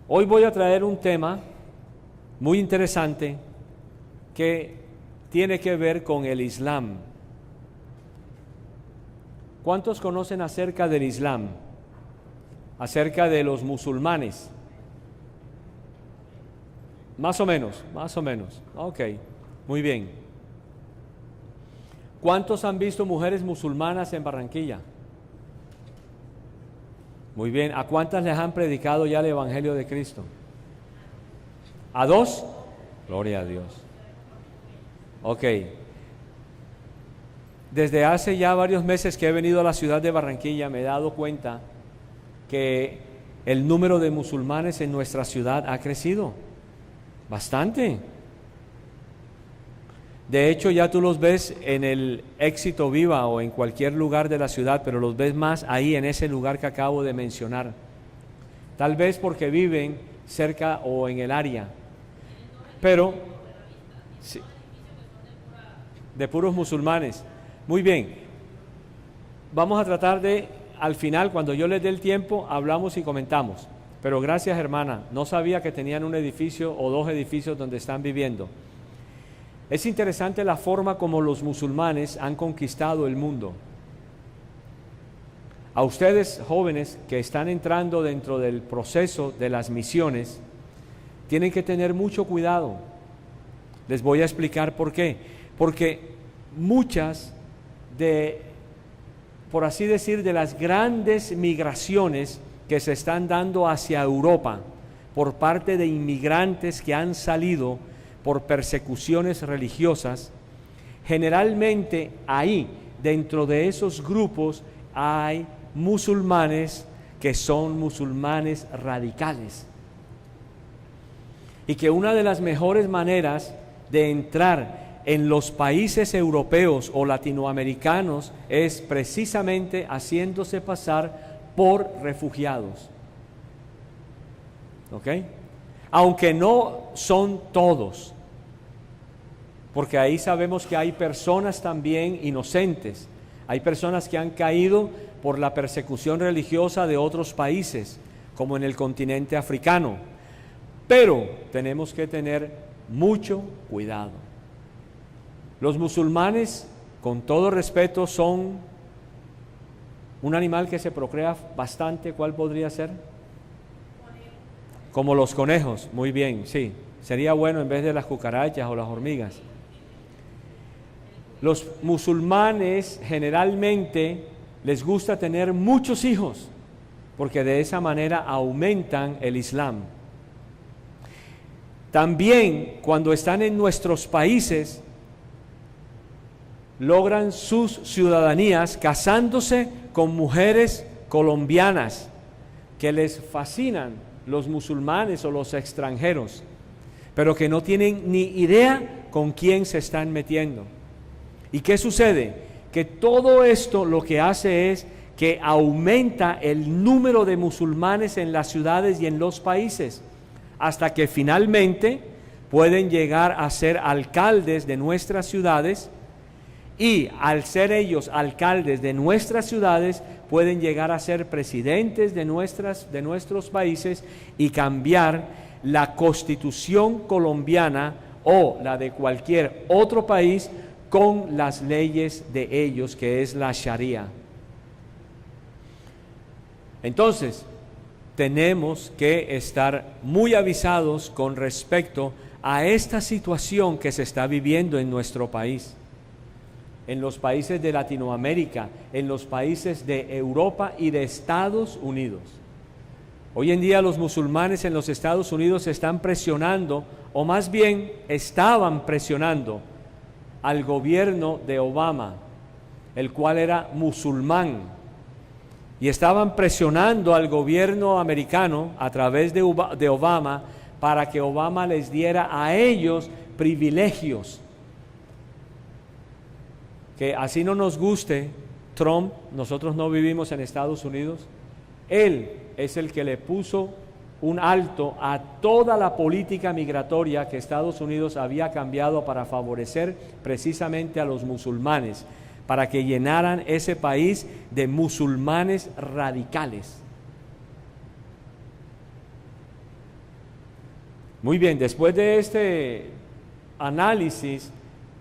Hoy voy a traer un tema muy interesante que tiene que ver con el Islam. ¿Cuántos conocen acerca del Islam? Acerca de los musulmanes. Más o menos. Ok, muy bien. ¿Cuántos han visto mujeres musulmanas en Barranquilla? Muy bien. ¿A cuántas les han predicado ya el Evangelio de Cristo? ¿A 2? Gloria a Dios. Ok. Desde hace ya varios meses que he venido a la ciudad de Barranquilla, me he dado cuenta que el número de musulmanes en nuestra ciudad ha crecido bastante. De hecho, ya tú los ves en el Éxito Viva o en cualquier lugar de la ciudad, pero los ves más ahí en ese lugar que acabo de mencionar. Tal vez porque viven cerca o en el área, pero sí, de puros musulmanes. Muy bien, vamos a tratar de, al final, cuando yo les dé el tiempo, hablamos y comentamos. Pero gracias, hermana, no sabía que tenían un edificio o 2 edificios donde están viviendo. Es interesante la forma como los musulmanes han conquistado el mundo. A ustedes, jóvenes, que están entrando dentro del proceso de las misiones, tienen que tener mucho cuidado. Les voy a explicar por qué. Porque muchas por así decir, de las grandes migraciones que se están dando hacia Europa por parte de inmigrantes que han salido por persecuciones religiosas, generalmente ahí, dentro de esos grupos, hay musulmanes que son musulmanes radicales. Y que una de las mejores maneras de entrar en los países europeos o latinoamericanos es precisamente haciéndose pasar por refugiados. ¿Ok? Aunque no son todos, porque ahí sabemos que hay personas también inocentes, hay personas que han caído por la persecución religiosa de otros países, como en el continente africano, pero tenemos que tener mucho cuidado. Los musulmanes, con todo respeto, son un animal que se procrea bastante. ¿Cuál podría ser? Como los conejos. Muy bien, sí. Sería bueno en vez de las cucarachas o las hormigas. Los musulmanes generalmente les gusta tener muchos hijos, porque de esa manera aumentan el Islam. También cuando están en nuestros países, logran sus ciudadanías casándose con mujeres colombianas que les fascinan los musulmanes o los extranjeros, pero que no tienen ni idea con quién se están metiendo. ¿Y qué sucede? Que todo esto lo que hace es que aumenta el número de musulmanes en las ciudades y en los países, hasta que finalmente pueden llegar a ser alcaldes de nuestras ciudades. Y al ser ellos alcaldes de nuestras ciudades, pueden llegar a ser presidentes de nuestros países y cambiar la constitución colombiana o la de cualquier otro país con las leyes de ellos, que es la Sharia. Entonces, tenemos que estar muy avisados con respecto a esta situación que se está viviendo en nuestro país, en los países de Latinoamérica, en los países de Europa y de Estados Unidos. Hoy en día los musulmanes en los Estados Unidos están presionando, o más bien estaban presionando al gobierno de Obama, el cual era musulmán, y estaban presionando al gobierno americano a través de Obama para que Obama les diera a ellos privilegios. Que así no nos guste Trump, nosotros no vivimos en Estados Unidos, él es el que le puso un alto a toda la política migratoria que Estados Unidos había cambiado para favorecer precisamente a los musulmanes, para que llenaran ese país de musulmanes radicales. Muy bien, después de este análisis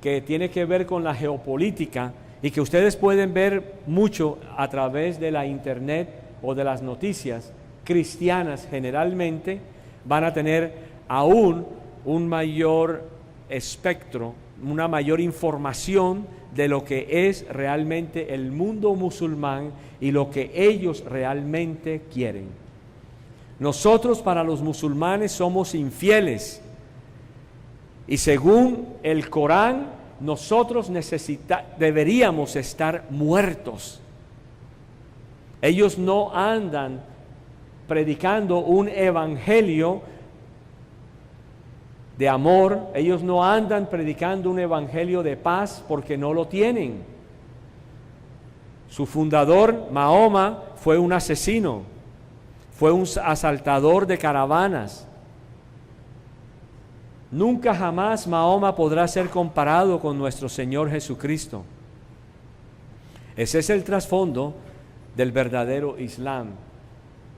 que tiene que ver con la geopolítica y que ustedes pueden ver mucho a través de la internet o de las noticias cristianas, generalmente van a tener aún un mayor espectro, una mayor información de lo que es realmente el mundo musulmán y lo que ellos realmente quieren. Nosotros para los musulmanes somos infieles y según el Corán nosotros deberíamos estar muertos. Ellos no andan predicando un evangelio de amor, ellos no andan predicando un evangelio de paz porque no lo tienen. Su fundador, Mahoma, fue un asesino, fue un asaltador de caravanas. Nunca jamás Mahoma podrá ser comparado con nuestro Señor Jesucristo. Ese es el trasfondo del verdadero Islam.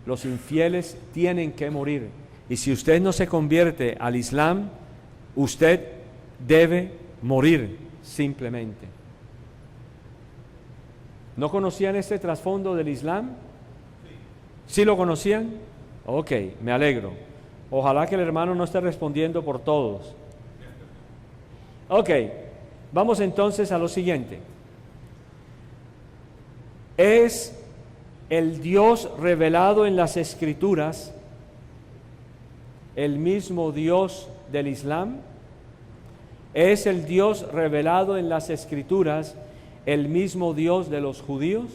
Los infieles tienen que morir. Y si usted no se convierte al Islam, usted debe morir simplemente. ¿No conocían este trasfondo del Islam? ¿Sí lo conocían? Ok, me alegro. Ojalá que el hermano no esté respondiendo por todos. Ok, vamos entonces a lo siguiente. ¿Es el Dios revelado en las Escrituras el mismo Dios del Islam? ¿Es el Dios revelado en las Escrituras el mismo Dios de los judíos?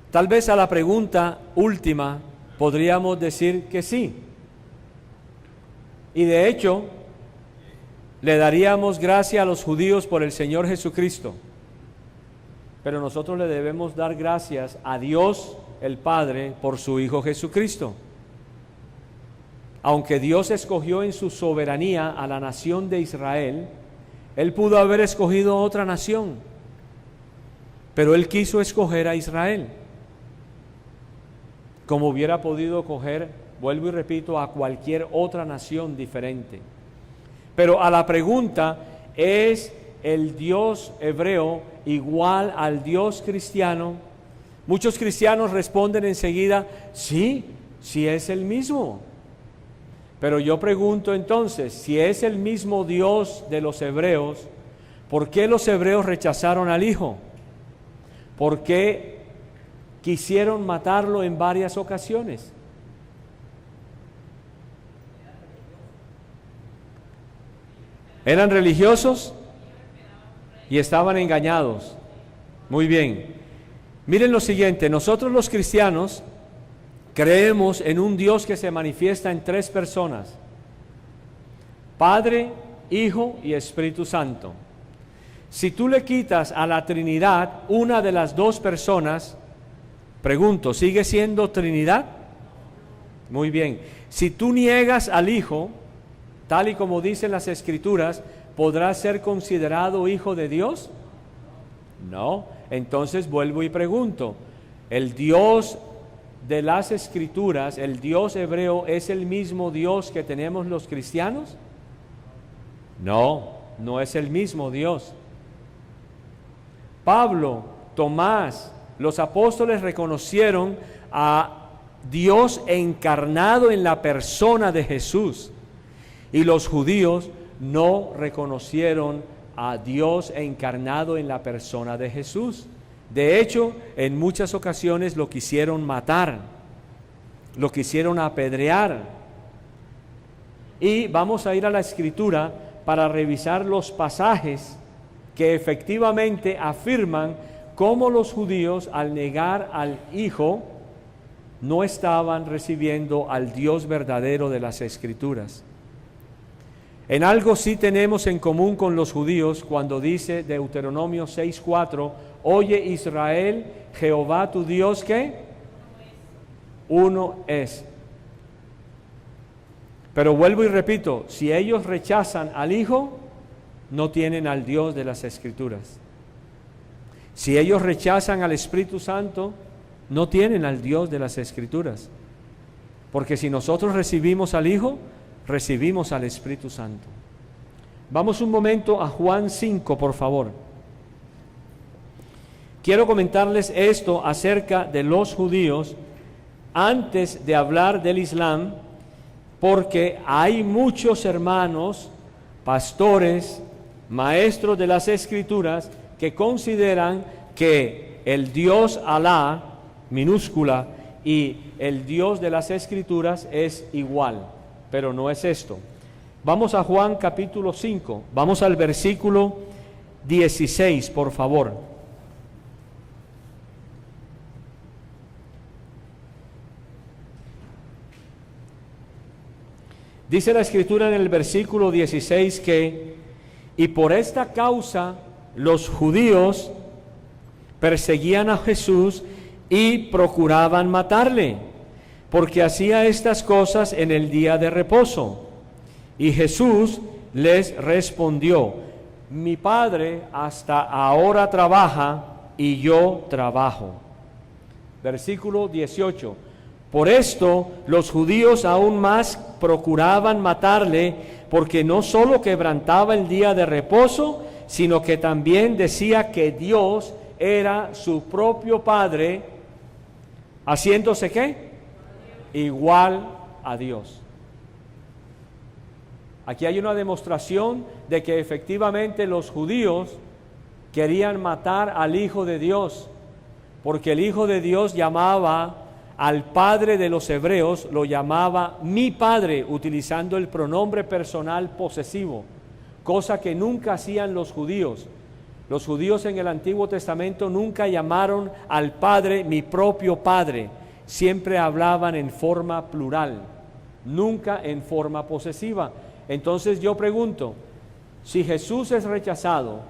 Tal vez a la pregunta última podríamos decir que sí. Y de hecho, le daríamos gracia a los judíos por el Señor Jesucristo. Pero nosotros le debemos dar gracias a Dios el Padre por su Hijo Jesucristo. Aunque Dios escogió en su soberanía a la nación de Israel, Él pudo haber escogido otra nación, pero Él quiso escoger a Israel, como hubiera podido coger, vuelvo y repito, a cualquier otra nación diferente. Pero a la pregunta, ¿es el Dios hebreo igual al Dios cristiano? Muchos cristianos responden enseguida, sí, sí es el mismo. Pero yo pregunto entonces, si es el mismo Dios de los hebreos, ¿por qué los hebreos rechazaron al Hijo? ¿Por qué quisieron matarlo en varias ocasiones? ¿Eran religiosos? Y estaban engañados. Muy bien. Miren lo siguiente, nosotros los cristianos creemos en un Dios que se manifiesta en tres personas: Padre, Hijo y Espíritu Santo. Si tú le quitas a la Trinidad una de las dos personas, pregunto, ¿sigue siendo Trinidad? Muy bien. Si tú niegas al Hijo, tal y como dicen las Escrituras, ¿podrá ser considerado hijo de Dios? No. Entonces vuelvo y pregunto, ¿el Dios de las Escrituras, el Dios hebreo, es el mismo Dios que tenemos los cristianos? No, no es el mismo Dios. Pablo, Tomás, los apóstoles reconocieron a Dios encarnado en la persona de Jesús, y los judíos no reconocieron a Dios encarnado en la persona de Jesús. De hecho, en muchas ocasiones lo quisieron matar, lo quisieron apedrear. Y vamos a ir a la Escritura para revisar los pasajes que efectivamente afirman cómo los judíos, al negar al Hijo, no estaban recibiendo al Dios verdadero de las Escrituras. En algo sí tenemos en común con los judíos cuando dice Deuteronomio 6:4, oye Israel, Jehová tu Dios, ¿qué? Uno es. Pero vuelvo y repito, si ellos rechazan al Hijo, no tienen al Dios de las Escrituras. Si ellos rechazan al Espíritu Santo, no tienen al Dios de las Escrituras. porque si nosotros recibimos al Hijo, recibimos al Espíritu Santo. Vamos un momento a Juan 5, por favor. Quiero comentarles esto acerca de los judíos antes de hablar del Islam, porque hay muchos hermanos, pastores, maestros de las Escrituras, que consideran que el Dios Alá, minúscula, y el Dios de las Escrituras es igual, pero no es esto. Vamos a Juan capítulo 5, vamos al versículo 16, por favor. Dice la Escritura en el versículo 16 que, y por esta causa los judíos perseguían a Jesús y procuraban matarle, porque hacía estas cosas en el día de reposo. Y Jesús les respondió: mi Padre hasta ahora trabaja y yo trabajo. Versículo 18. Por esto los judíos aún más procuraban matarle, porque no solo quebrantaba el día de reposo, sino que también decía que Dios era su propio Padre, haciéndose ¿qué? Igual a Dios. Aquí hay una demostración de que efectivamente los judíos querían matar al Hijo de Dios, porque el Hijo de Dios llamaba al Padre de los hebreos, lo llamaba mi Padre, utilizando el pronombre personal posesivo, cosa que nunca hacían los judíos. Los judíos en el Antiguo Testamento nunca llamaron al Padre mi propio Padre, siempre hablaban en forma plural, nunca en forma posesiva. Entonces yo pregunto, si Jesús es rechazado,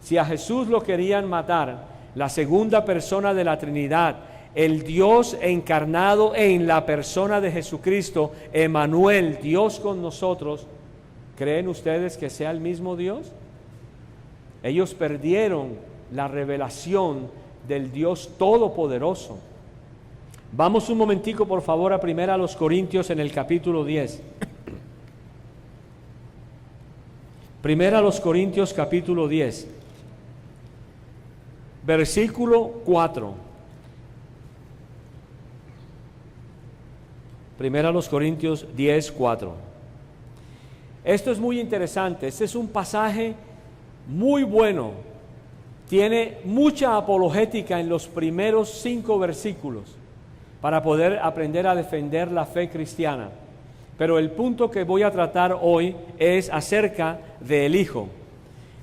si a Jesús lo querían matar, la segunda persona de la Trinidad, el Dios encarnado en la persona de Jesucristo, Emmanuel, Dios con nosotros, ¿creen ustedes que sea el mismo Dios? Ellos perdieron la revelación del Dios Todopoderoso. Vamos un momentico, por favor, a 1 Corintios en el capítulo 10. 1 Corintios capítulo 10, versículo 4. 1 Corintios 10, 4. Esto es muy interesante. Este es un pasaje muy bueno. Tiene mucha apologética en los primeros 5 versículos para poder aprender a defender la fe cristiana. Pero el punto que voy a tratar hoy es acerca del Hijo.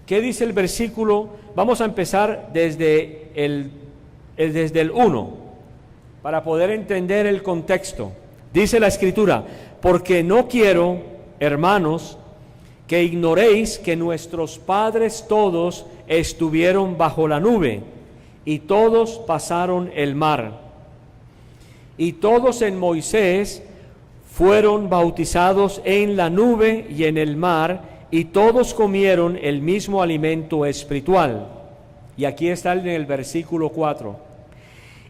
¿Qué dice el versículo? Vamos a empezar desde el 1 para poder entender el contexto. Dice la Escritura: porque no quiero, hermanos, que ignoréis que nuestros padres todos estuvieron bajo la nube, y todos pasaron el mar, y todos en Moisés fueron bautizados en la nube y en el mar, y todos comieron el mismo alimento espiritual. Y aquí está en el versículo 4.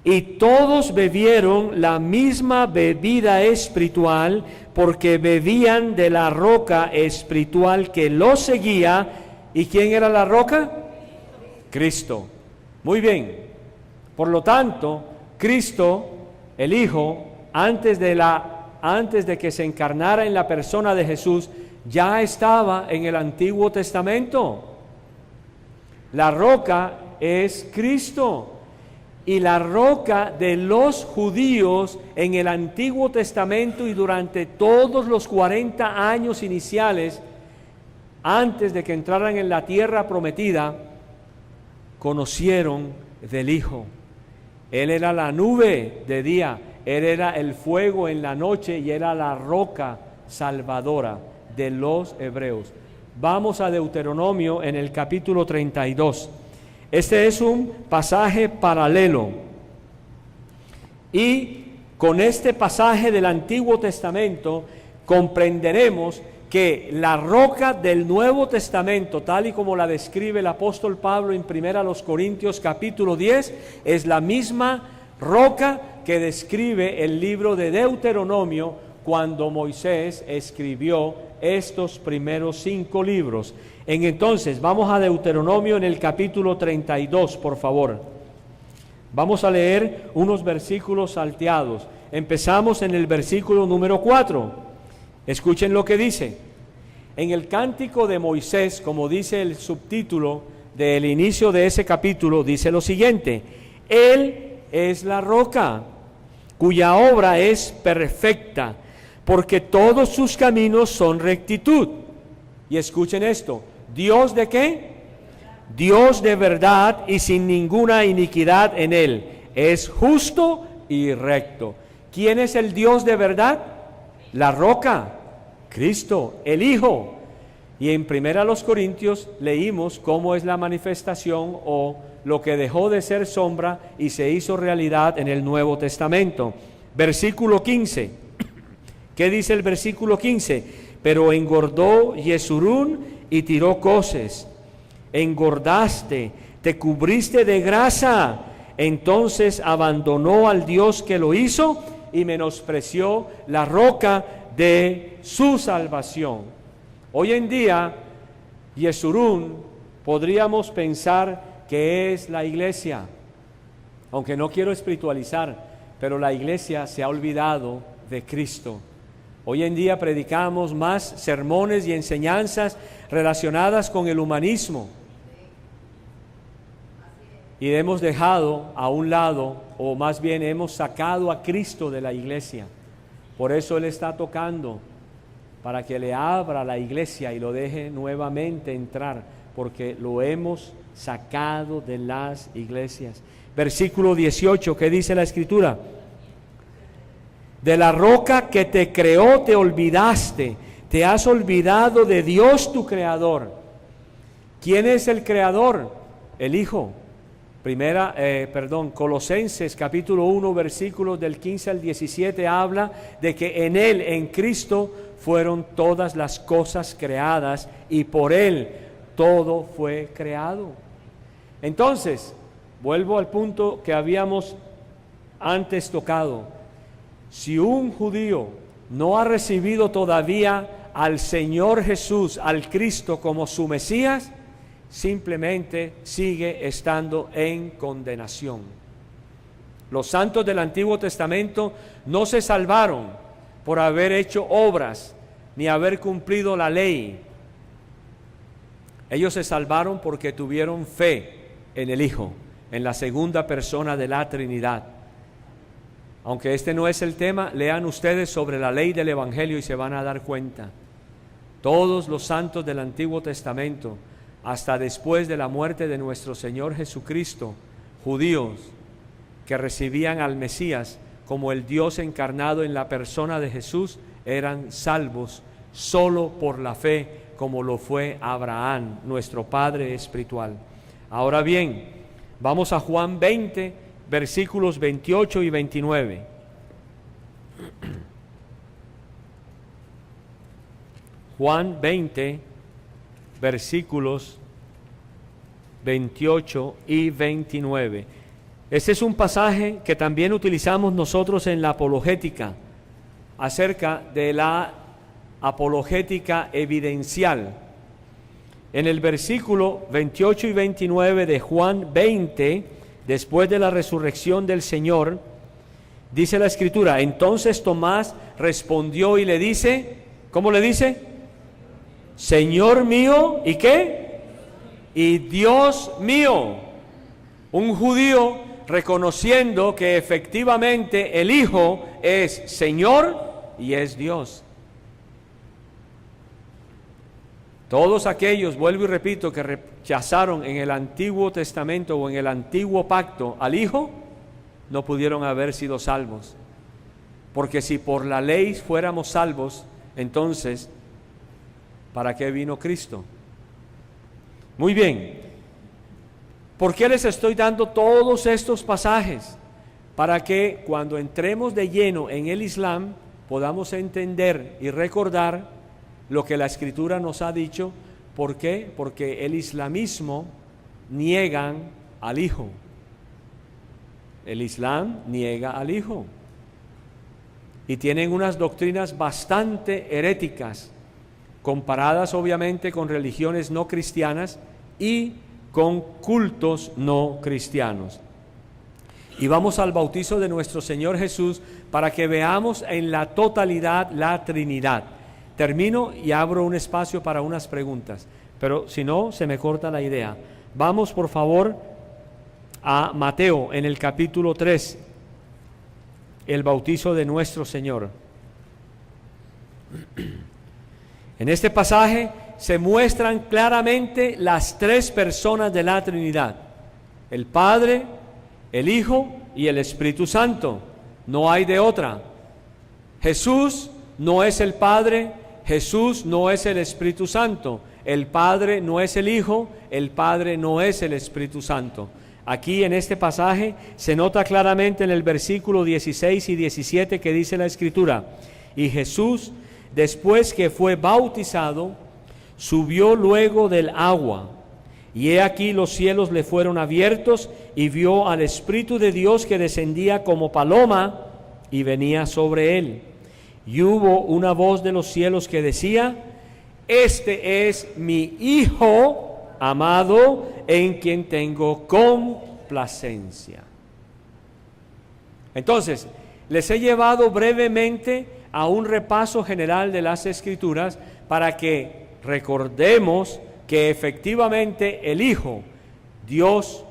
Y todos bebieron la misma bebida espiritual, porque bebían de la roca espiritual que los seguía. ¿Y quién era la roca? Cristo. Muy bien. Por lo tanto, Cristo, el Hijo, antes de que se encarnara en la persona de Jesús, ya estaba en el Antiguo Testamento. La roca es Cristo. Y la roca de los judíos en el Antiguo Testamento y durante todos los 40 años iniciales, antes de que entraran en la tierra prometida, conocieron del Hijo. Él era la nube de día, Él era el fuego en la noche y era la roca salvadora de los hebreos. Vamos a Deuteronomio en el capítulo 32. Este es un pasaje paralelo. Y con este pasaje del Antiguo Testamento comprenderemos que la roca del Nuevo Testamento, tal y como la describe el apóstol Pablo en 1 Corintios capítulo 10, es la misma roca que describe el libro de Deuteronomio cuando Moisés escribió estos primeros 5 libros. Entonces, vamos a Deuteronomio en el capítulo 32, por favor. Vamos a leer unos versículos salteados. Empezamos en el versículo número 4. Escuchen lo que dice. En el cántico de Moisés, como dice el subtítulo del inicio de ese capítulo, dice lo siguiente: Él es la roca, cuya obra es perfecta, porque todos sus caminos son rectitud. Y escuchen esto: ¿Dios de qué? Dios de verdad y sin ninguna iniquidad en él. Es justo y recto. ¿Quién es el Dios de verdad? La roca, Cristo, el Hijo. Y en 1 Corintios leímos cómo es la manifestación o lo que dejó de ser sombra y se hizo realidad en el Nuevo Testamento. Versículo 15. ¿Qué dice el versículo 15? Pero engordó Yesurún y tiró coces. Engordaste, te cubriste de grasa. Entonces abandonó al Dios que lo hizo y menospreció la roca de su salvación. Hoy en día, Yesurún podríamos pensar que es la iglesia, aunque no quiero espiritualizar, pero la iglesia se ha olvidado de Cristo. Hoy en día predicamos más sermones y enseñanzas relacionadas con el humanismo. Y hemos dejado a un lado, o más bien hemos sacado a Cristo de la iglesia. Por eso Él está tocando, para que le abra la iglesia y lo deje nuevamente entrar, porque lo hemos sacado de las iglesias. Versículo 18, ¿qué dice la Escritura? De la roca que te creó te olvidaste, te has olvidado de Dios tu Creador. ¿Quién es el Creador? El Hijo. Colosenses capítulo 1, versículos del 15 al 17 habla de que en Él, en Cristo, fueron todas las cosas creadas y por Él todo fue creado. Entonces, vuelvo al punto que habíamos antes tocado. Si un judío no ha recibido todavía al Señor Jesús, al Cristo como su Mesías, simplemente sigue estando en condenación. Los santos del Antiguo Testamento no se salvaron por haber hecho obras ni haber cumplido la ley. Ellos se salvaron porque tuvieron fe en el Hijo, en la segunda persona de la Trinidad. Aunque este no es el tema, lean ustedes sobre la ley del Evangelio y se van a dar cuenta. Todos los santos del Antiguo Testamento, hasta después de la muerte de nuestro Señor Jesucristo, judíos que recibían al Mesías como el Dios encarnado en la persona de Jesús, eran salvos solo por la fe, como lo fue Abraham, nuestro Padre espiritual. Ahora bien, vamos a Juan 20, versículos 28 y 29. Juan 20, versículos 28 y 29. Este es un pasaje que también utilizamos nosotros en la apologética, acerca de la apologética evidencial. En el versículo 28 y 29 de Juan 20, después de la resurrección del Señor, dice la Escritura: entonces Tomás respondió y le dice, ¿cómo le dice? Señor mío, ¿y qué? Y Dios mío. Un judío reconociendo que efectivamente el Hijo es Señor y es Dios. Todos aquellos, vuelvo y repito, que rechazaron en el Antiguo Testamento o en el Antiguo Pacto al Hijo, no pudieron haber sido salvos. Porque si por la ley fuéramos salvos, entonces, ¿para qué vino Cristo? Muy bien. ¿Por qué les estoy dando todos estos pasajes? Para que cuando entremos de lleno en el Islam podamos entender y recordar lo que la Escritura nos ha dicho. ¿Por qué? Porque el islamismo niegan al Hijo. El Islam niega al Hijo. Y tienen unas doctrinas bastante heréticas, comparadas obviamente con religiones no cristianas y con cultos no cristianos. Y vamos al bautizo de nuestro Señor Jesús para que veamos en la totalidad la Trinidad. Termino y abro un espacio para unas preguntas, pero si no, se me corta la idea. Vamos, por favor, a Mateo en el capítulo 3, el bautizo de nuestro Señor. En este pasaje se muestran claramente las tres personas de la Trinidad: el Padre, el Hijo y el Espíritu Santo. No hay de otra. Jesús no es el Padre, Jesús no es el Espíritu Santo, el Padre no es el Hijo, el Padre no es el Espíritu Santo. Aquí en este pasaje se nota claramente en el versículo 16 y 17 que dice la Escritura: y Jesús, después que fue bautizado, subió luego del agua, y he aquí los cielos le fueron abiertos, y vio al Espíritu de Dios que descendía como paloma y venía sobre él. Y hubo una voz de los cielos que decía: este es mi Hijo amado, en quien tengo complacencia. Entonces, les he llevado brevemente a un repaso general de las Escrituras para que recordemos que efectivamente el Hijo, Dios,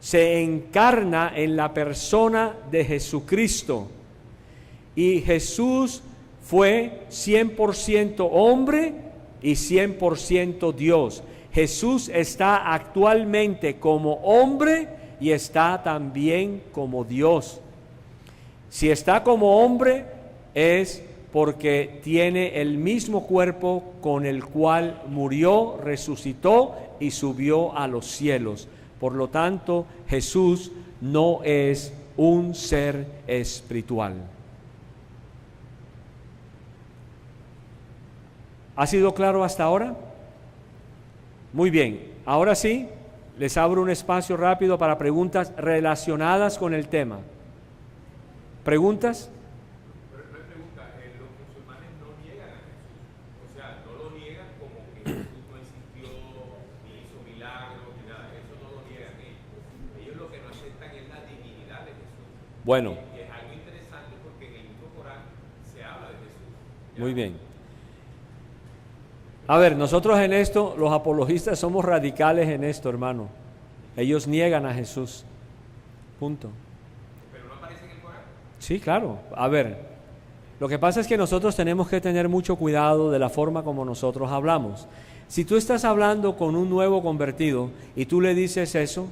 se encarna en la persona de Jesucristo. Y Jesús fue 100% hombre y 100% Dios. Jesús está actualmente como hombre y está también como Dios. Si está como hombre es porque tiene el mismo cuerpo con el cual murió, resucitó y subió a los cielos. Por lo tanto, Jesús no es un ser espiritual. ¿Ha sido claro hasta ahora? Muy bien, ahora sí, les abro un espacio rápido para preguntas relacionadas con el tema. ¿Preguntas? Pero no hay pregunta, los musulmanes no niegan a Jesús, o sea, no lo niegan como que Jesús no existió, ni hizo milagros, ni nada, eso no lo niegan ellos. Ellos lo que no aceptan es la divinidad de Jesús. Bueno. Y es algo interesante porque en el mismo Corán se habla de Jesús. ¿Ya? Muy bien. A ver, nosotros en esto, los apologistas somos radicales en esto, hermano. Ellos niegan a Jesús. Punto. ¿Pero no aparece en el Corán? Sí, claro. A ver, lo que pasa es que nosotros tenemos que tener mucho cuidado de la forma como nosotros hablamos. Si tú estás hablando con un nuevo convertido y tú le dices eso,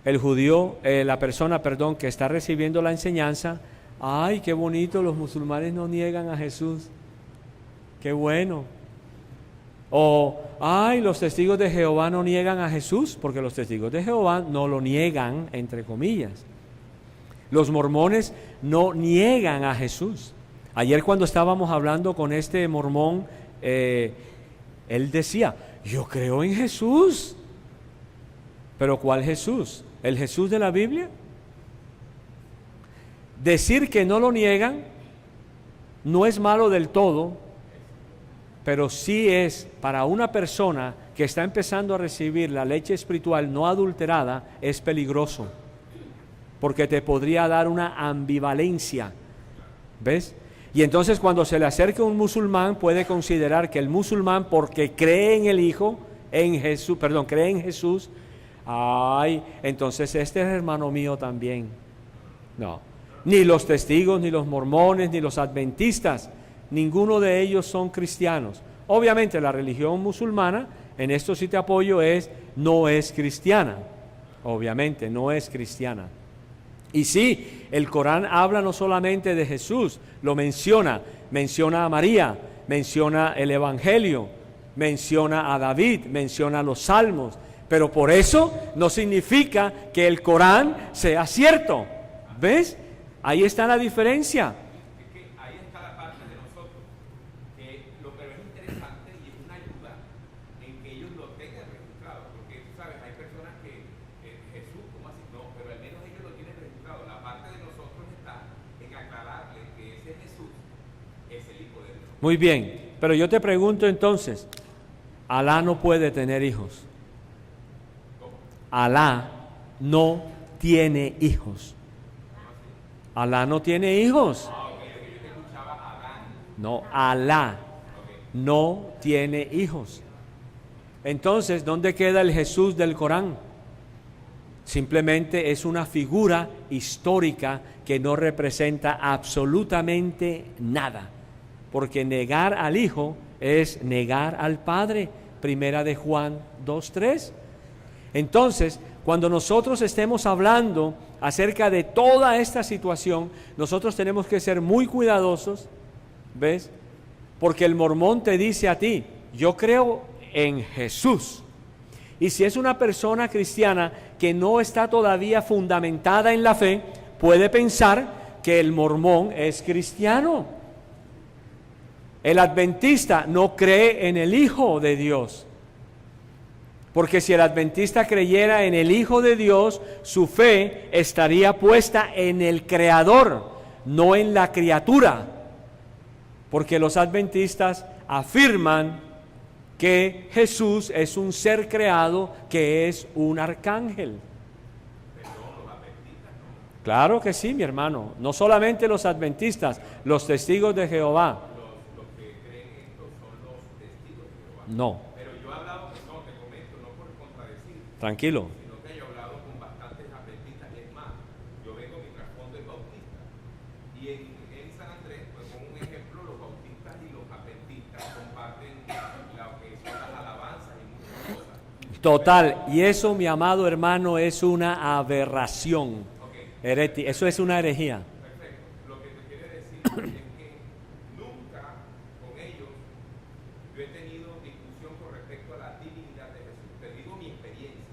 el judío, la persona, que está recibiendo la enseñanza, ay, qué bonito, los musulmanes no niegan a Jesús. Qué bueno. O, ay, los testigos de Jehová no niegan a Jesús, porque los testigos de Jehová no lo niegan, entre comillas. Los mormones no niegan a Jesús. Ayer cuando estábamos hablando con este mormón, él decía, yo creo en Jesús. ¿Pero cuál Jesús? ¿El Jesús de la Biblia? Decir que no lo niegan no es malo del todo, pero sí es para una persona que está empezando a recibir la leche espiritual no adulterada, es peligroso, porque te podría dar una ambivalencia, ¿ves? Y entonces cuando se le acerca un musulmán puede considerar que el musulmán, porque cree en el Hijo, cree en Jesús, ay, entonces este es hermano mío también. No, ni los testigos, ni los mormones, ni los adventistas, ninguno de ellos son cristianos. Obviamente la religión musulmana, en esto sí te apoyo, no es cristiana. Obviamente no es cristiana. Y sí, el Corán habla no solamente de Jesús, lo menciona a María, menciona el Evangelio, menciona a David, menciona los Salmos, pero por eso no significa que el Corán sea cierto. ¿Ves? Ahí está la diferencia. Es que ahí está la parte de nosotros, que lo que es interesante y es una ayuda en que ellos lo tengan registrado, porque tú sabes, hay personas que Jesús, ¿cómo así? No, pero al menos ellos lo tienen Muy bien, pero yo te pregunto entonces, Alá no puede tener hijos. Alá no tiene hijos. Alá no tiene hijos. No, Alá no tiene hijos. Entonces, ¿dónde queda el Jesús del Corán? Simplemente es una figura histórica que no representa absolutamente nada, porque negar al Hijo es negar al Padre. Primera de Juan 2:3. Entonces, cuando nosotros estemos hablando acerca de toda esta situación, nosotros tenemos que ser muy cuidadosos, ¿ves? Porque el mormón te dice a ti, yo creo en Jesús. Y si es una persona cristiana que no está todavía fundamentada en la fe, puede pensar que el mormón es cristiano. El adventista no cree en el Hijo de Dios. Porque si el adventista creyera en el Hijo de Dios, su fe estaría puesta en el Creador, no en la criatura. Porque los adventistas afirman que Jesús es un ser creado, que es un arcángel. Claro que sí, mi hermano. No solamente los adventistas, los testigos de Jehová. Los que creen esto son los testigos de Jehová. No. Pero yo he hablado, no, te comento, no por contradecir, Tranquilo. sino que yo he hablado con bastantes adventistas, y es más, yo vengo, mi trasfondo es bautista. Y en San Andrés, pues como un ejemplo, los bautistas y los adventistas comparten lo que son las alabanzas y muchas cosas. Total. Y eso, mi amado hermano, es una aberración. Eso es una herejía. Perfecto. Lo que te quiere decir es que nunca con ellos yo he tenido discusión con respecto a la divinidad de Jesús. Te digo mi experiencia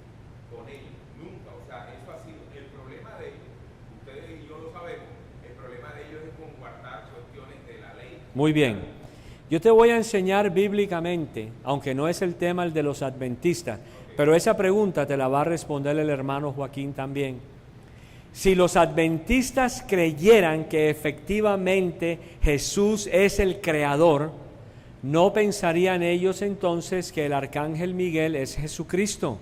con ellos. Nunca. O sea, eso ha sido el problema de ellos. Ustedes y yo lo sabemos. El problema de ellos es con guardar cuestiones de la ley. Muy bien. Yo te voy a enseñar bíblicamente, aunque no es el tema el de los adventistas, pero esa pregunta te la va a responder el hermano Joaquín también. Si los adventistas creyeran que efectivamente Jesús es el creador, ¿no pensarían ellos entonces que el arcángel Miguel es Jesucristo?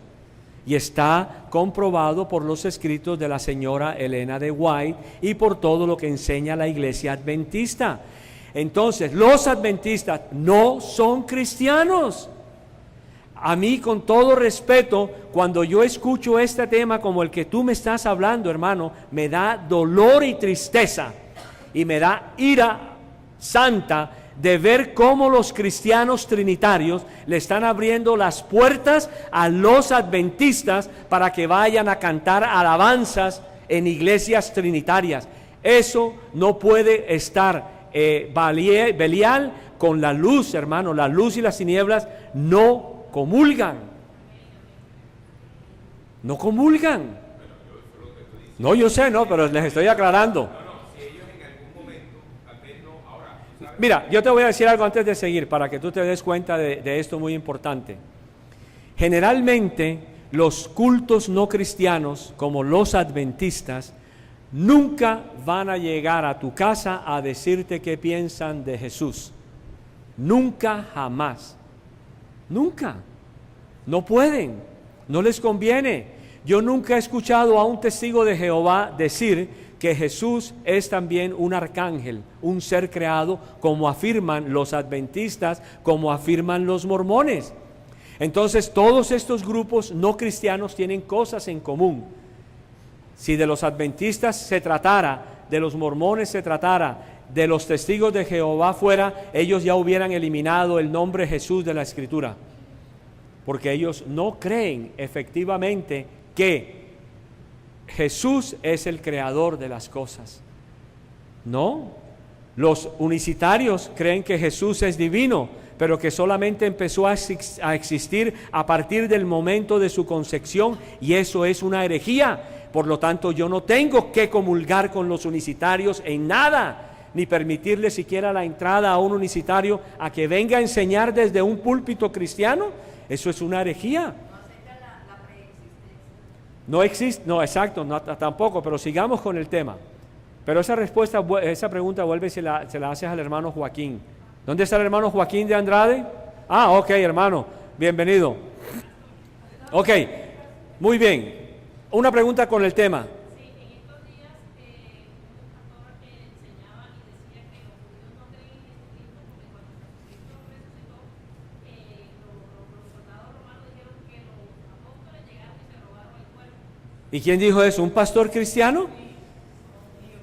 Y está comprobado por los escritos de la señora Elena de White y por todo lo que enseña la iglesia adventista. Entonces, los adventistas no son cristianos. A mí, con todo respeto, cuando yo escucho este tema como el que tú me estás hablando, hermano, me da dolor y tristeza y me da ira santa de ver cómo los cristianos trinitarios le están abriendo las puertas a los adventistas para que vayan a cantar alabanzas en iglesias trinitarias. Eso no puede estar Belial con la luz, hermano. La luz y las tinieblas no comulgan. No comulgan. No, yo sé, no, pero les estoy aclarando. Mira, yo te voy a decir algo antes de seguir para que tú te des cuenta de esto muy importante. Generalmente, los cultos no cristianos, como los adventistas, nunca van a llegar a tu casa a decirte qué piensan de Jesús. Nunca, jamás. Nunca. No pueden. No les conviene. Yo nunca he escuchado a un testigo de Jehová decir que Jesús es también un arcángel, un ser creado, como afirman los adventistas, como afirman los mormones. Entonces, todos estos grupos no cristianos tienen cosas en común. Si de los adventistas se tratara, de los mormones se tratara, de los testigos de Jehová fuera, ellos ya hubieran eliminado el nombre Jesús de la Escritura, porque ellos no creen efectivamente que Jesús es el creador de las cosas. No, los unicitarios creen que Jesús es divino, pero que solamente empezó a existir a partir del momento de su concepción, y eso es una herejía. Por lo tanto, yo no tengo que comulgar con los unicitarios en nada, ni permitirle siquiera la entrada a un unicitario a que venga a enseñar desde un púlpito cristiano. Eso es una herejía. No existe, no, exacto, no, tampoco, pero sigamos con el tema. Pero esa pregunta vuelve y se la haces al hermano Joaquín. ¿Dónde está el hermano Joaquín de Andrade? Ah, ok, hermano, bienvenido. Ok, muy bien. Una pregunta con el tema. Sí, en estos días un pastor enseñaba y decía que los judíos no creen en Jesucristo porque cuando Jesucristo resucitó, los soldados romanos dijeron que los apóstoles llegaron y se robaron el cuerpo. ¿Y quién dijo eso? ¿Un pastor cristiano?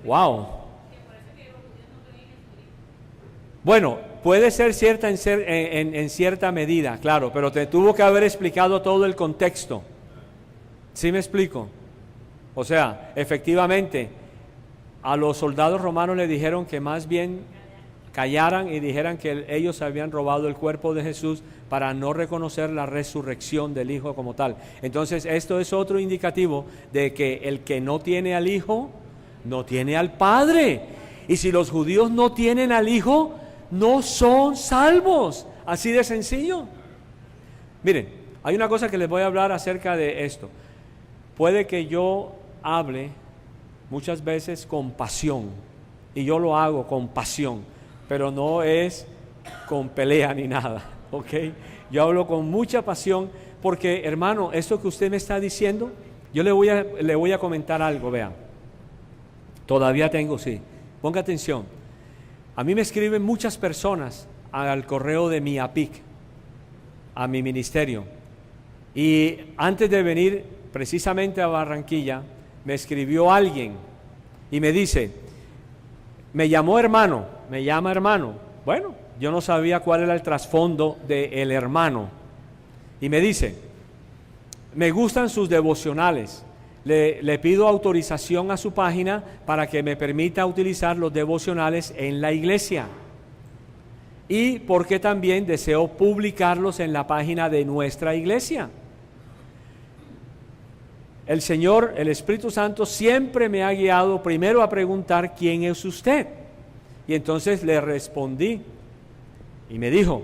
Wow. Que por eso que los judíos no creen en Jesucristo. Bueno, puede ser cierta en cierta medida, claro, pero te tuvo que haber explicado todo el contexto. ¿Sí me explico? O sea, efectivamente, a los soldados romanos le dijeron que más bien callaran y dijeran que ellos habían robado el cuerpo de Jesús para no reconocer la resurrección del Hijo como tal. Entonces, esto es otro indicativo de que el que no tiene al Hijo, no tiene al Padre. Y si los judíos no tienen al Hijo, no son salvos. Así de sencillo. Miren, hay una cosa que les voy a hablar acerca de esto. Puede que yo hable muchas veces con pasión, y yo lo hago con pasión, pero no es con pelea ni nada, ¿ok? Yo hablo con mucha pasión porque, hermano, esto que usted me está diciendo, yo le voy a comentar algo, vean. Todavía tengo, sí. Ponga atención. A mí me escriben muchas personas al correo de mi APIC, a mi ministerio. Y antes de venir precisamente a Barranquilla, me escribió alguien y me dice, me llama hermano. Bueno, yo no sabía cuál era el trasfondo del hermano. Y me dice, me gustan sus devocionales. Le pido autorización a su página para que me permita utilizar los devocionales en la iglesia. Y porque también deseo publicarlos en la página de nuestra iglesia. El Señor, el Espíritu Santo, siempre me ha guiado primero a preguntar quién es usted. Y entonces le respondí y me dijo,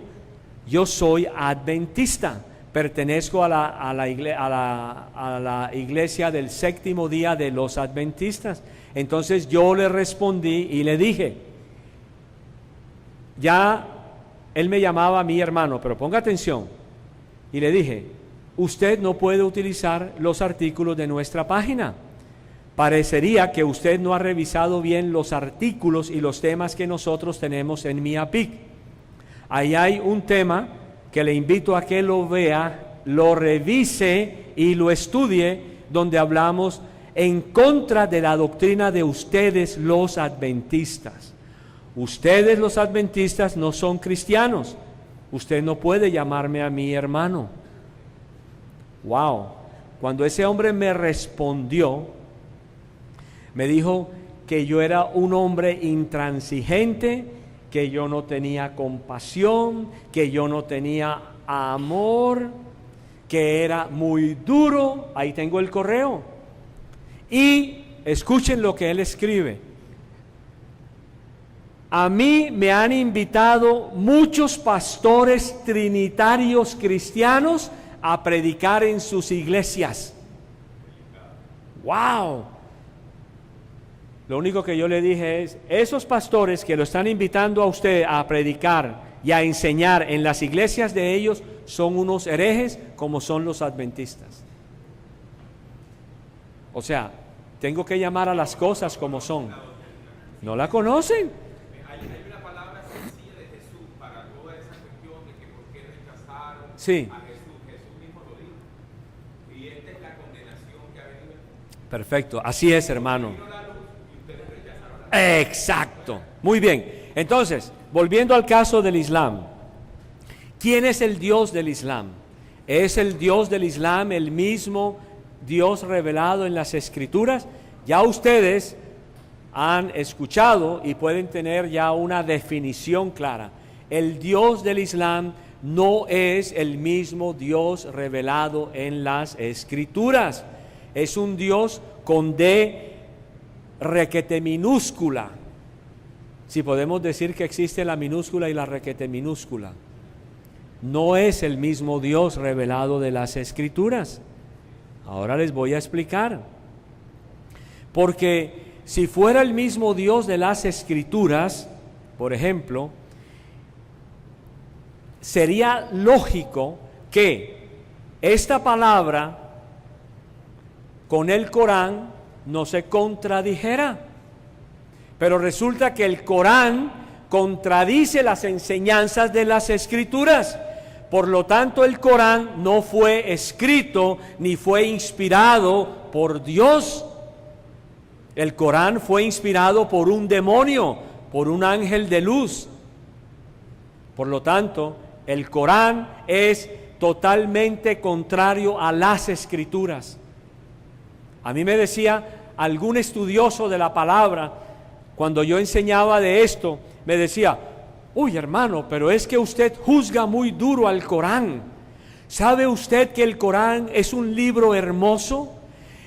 yo soy adventista, pertenezco a la iglesia del séptimo día de los adventistas. Entonces yo le respondí y le dije, ya él me llamaba mi hermano, pero ponga atención, y le dije, usted no puede utilizar los artículos de nuestra página. Parecería que usted no ha revisado bien los artículos y los temas que nosotros tenemos en mi APIC. Ahí hay un tema que le invito a que lo vea, lo revise y lo estudie, donde hablamos en contra de la doctrina de ustedes los adventistas. Ustedes los adventistas no son cristianos. Usted no puede llamarme a mi hermano. Wow, cuando ese hombre me respondió, me dijo que yo era un hombre intransigente, que yo no tenía compasión, que yo no tenía amor, que era muy duro. Ahí tengo el correo. Y escuchen lo que él escribe. A mí me han invitado muchos pastores trinitarios cristianos a predicar en sus iglesias. ¡Wow! Lo único que yo le dije es, esos pastores que lo están invitando a usted a predicar y a enseñar en las iglesias de ellos son unos herejes como son los adventistas. O sea, tengo que llamar a las cosas como son. ¿No la conocen? Hay una palabra sencilla de Jesús para toda esa cuestión de que por qué rechazaron Sí. a Jesús. Jesús mismo lo dijo. Y esta es la condenación que ha venido. Perfecto, así es, hermano. Exacto, muy bien. Entonces, volviendo al caso del Islam, ¿quién es el Dios del Islam? ¿Es el Dios del Islam el mismo Dios revelado en las Escrituras? Ya ustedes han escuchado y pueden tener ya una definición clara. El Dios del Islam no es el mismo Dios revelado en las Escrituras. Es un Dios con D requete minúscula. Si podemos decir que existe la minúscula y la requete minúscula. No es el mismo Dios revelado de las Escrituras. Ahora les voy a explicar. Porque si fuera el mismo Dios de las Escrituras, por ejemplo, sería lógico que esta palabra con el Corán no se contradijera. Pero resulta que el Corán contradice las enseñanzas de las Escrituras. Por lo tanto, el Corán no fue escrito ni fue inspirado por Dios. El Corán fue inspirado por un demonio, por un ángel de luz. Por lo tanto, el Corán es totalmente contrario a las Escrituras. A mí me decía algún estudioso de la palabra, cuando yo enseñaba de esto, me decía: uy, hermano, pero es que usted juzga muy duro al Corán. ¿Sabe usted que el Corán es un libro hermoso?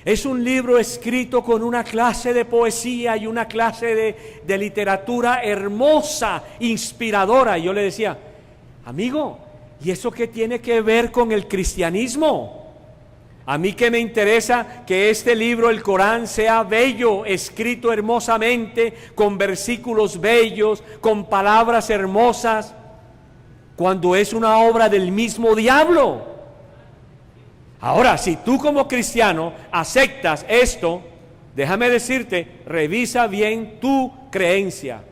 Es un libro escrito con una clase de poesía y una clase de literatura hermosa, inspiradora. Y yo le decía: amigo, ¿y eso qué tiene que ver con el cristianismo? A mí que me interesa que este libro, el Corán, sea bello, escrito hermosamente, con versículos bellos, con palabras hermosas, cuando es una obra del mismo diablo. Ahora, si tú como cristiano aceptas esto, déjame decirte, revisa bien tu creencia.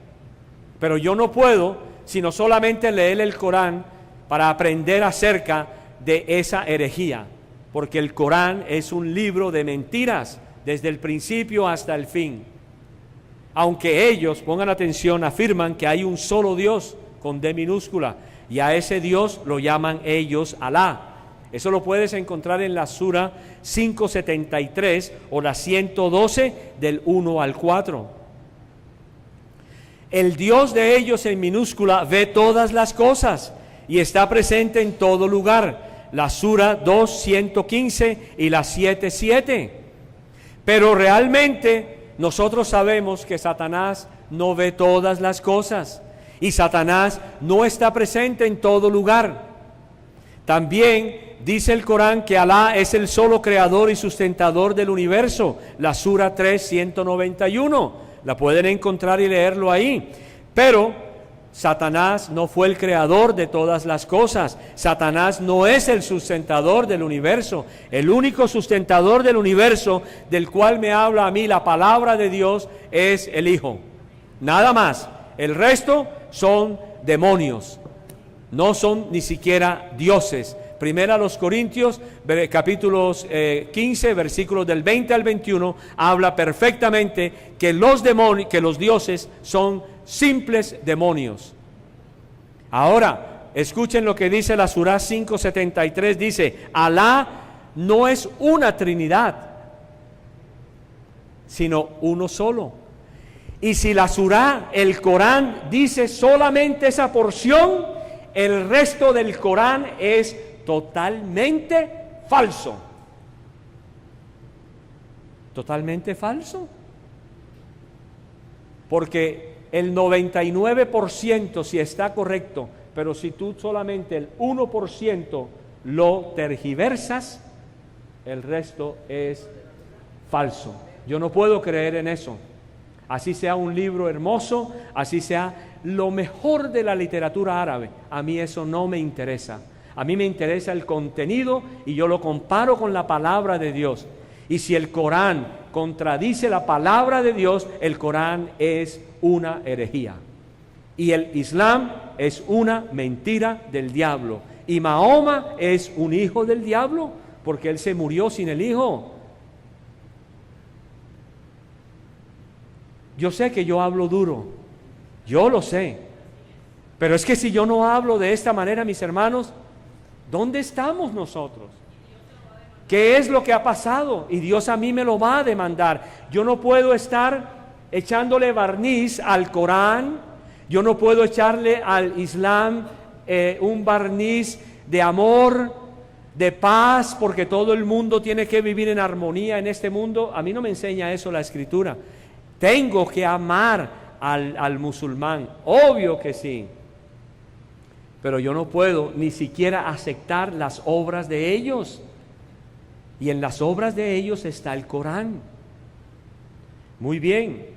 Pero yo no puedo sino solamente leer el Corán para aprender acerca de esa herejía. Porque el Corán es un libro de mentiras, desde el principio hasta el fin. Aunque ellos, pongan atención, afirman que hay un solo Dios, con D minúscula, y a ese Dios lo llaman ellos Alá. Eso lo puedes encontrar en la Sura 573 o la 112 del 1 al 4. El Dios de ellos en minúscula ve todas las cosas y está presente en todo lugar. La Sura 2:115 y la 7:7. Pero realmente nosotros sabemos que Satanás no ve todas las cosas y Satanás no está presente en todo lugar. También dice el Corán que Alá es el solo creador y sustentador del universo. La Sura 3:191. La pueden encontrar y leerlo ahí. Pero Satanás no fue el creador de todas las cosas. Satanás no es el sustentador del universo. El único sustentador del universo del cual me habla a mí la palabra de Dios es el Hijo. Nada más. El resto son demonios. No son ni siquiera dioses. Primera a los Corintios, capítulos 15, versículos del 20 al 21, habla perfectamente que los demonios, que los dioses son simples demonios. Ahora, escuchen lo que dice la Surah 5:73, dice: Alá no es una trinidad, sino uno solo. Y si la Surah, el Corán, dice solamente esa porción, el resto del Corán es totalmente falso. Totalmente falso. Porque el 99% si está correcto, pero si tú solamente el 1% lo tergiversas, el resto es falso. Yo no puedo creer en eso. Así sea un libro hermoso, así sea lo mejor de la literatura árabe, a mí eso no me interesa. A mí me interesa el contenido y yo lo comparo con la palabra de Dios. Y si el Corán contradice la palabra de Dios, el Corán es una herejía. Y el Islam es una mentira del diablo. Y Mahoma es un hijo del diablo, porque él se murió sin el hijo. Yo sé que yo hablo duro, yo lo sé. Pero es que si yo no hablo de esta manera, mis hermanos, ¿dónde estamos nosotros? ¿Qué es lo que ha pasado? Y Dios a mí me lo va a demandar. Yo no puedo estar echándole barniz al Corán, yo no puedo echarle al Islam un barniz de amor, de paz, porque todo el mundo tiene que vivir en armonía en este mundo. A mí no me enseña eso la Escritura. Tengo que amar al musulmán, obvio que sí. Pero yo no puedo ni siquiera aceptar las obras de ellos. Y en las obras de ellos está el Corán. Muy bien.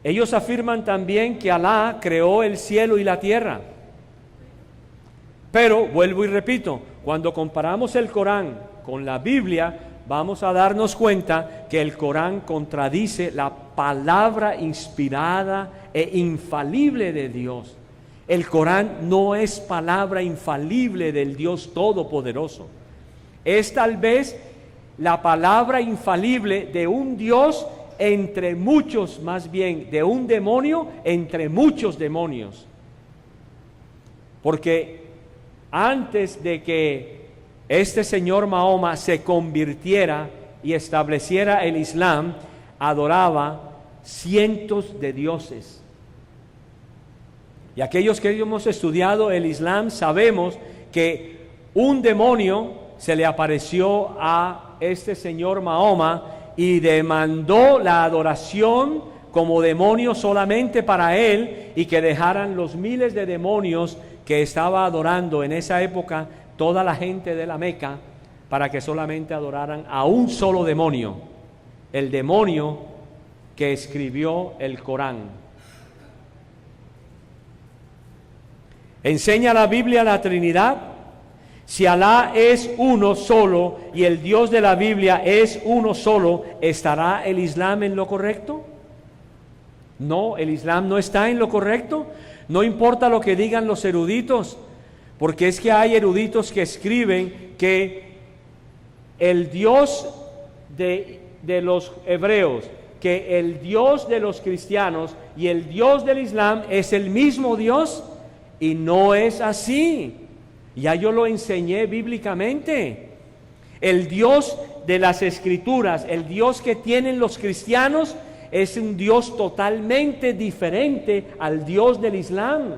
Ellos afirman también que Alá creó el cielo y la tierra. Pero, vuelvo y repito, cuando comparamos el Corán con la Biblia, vamos a darnos cuenta que el Corán contradice la palabra inspirada e infalible de Dios. El Corán no es palabra infalible del Dios Todopoderoso. Es tal vez la palabra infalible de un Dios entre muchos, más bien, de un demonio entre muchos demonios. Porque antes de que este señor Mahoma se convirtiera y estableciera el Islam, adoraba cientos de dioses. Y aquellos que hemos estudiado el Islam sabemos que un demonio se le apareció a este señor Mahoma y demandó la adoración como demonio solamente para él, y que dejaran los miles de demonios que estaba adorando en esa época toda la gente de la Meca, para que solamente adoraran a un solo demonio, el demonio que escribió el Corán. ¿Enseña la Biblia la Trinidad? Si Alá es uno solo y el Dios de la Biblia es uno solo, ¿estará el Islam en lo correcto? No, el Islam no está en lo correcto. No importa lo que digan los eruditos, porque es que hay eruditos que escriben que el Dios de los hebreos, que el Dios de los cristianos y el Dios del Islam es el mismo Dios, y no es así. Ya yo lo enseñé bíblicamente. El Dios de las Escrituras, el Dios que tienen los cristianos, es un Dios totalmente diferente al Dios del Islam.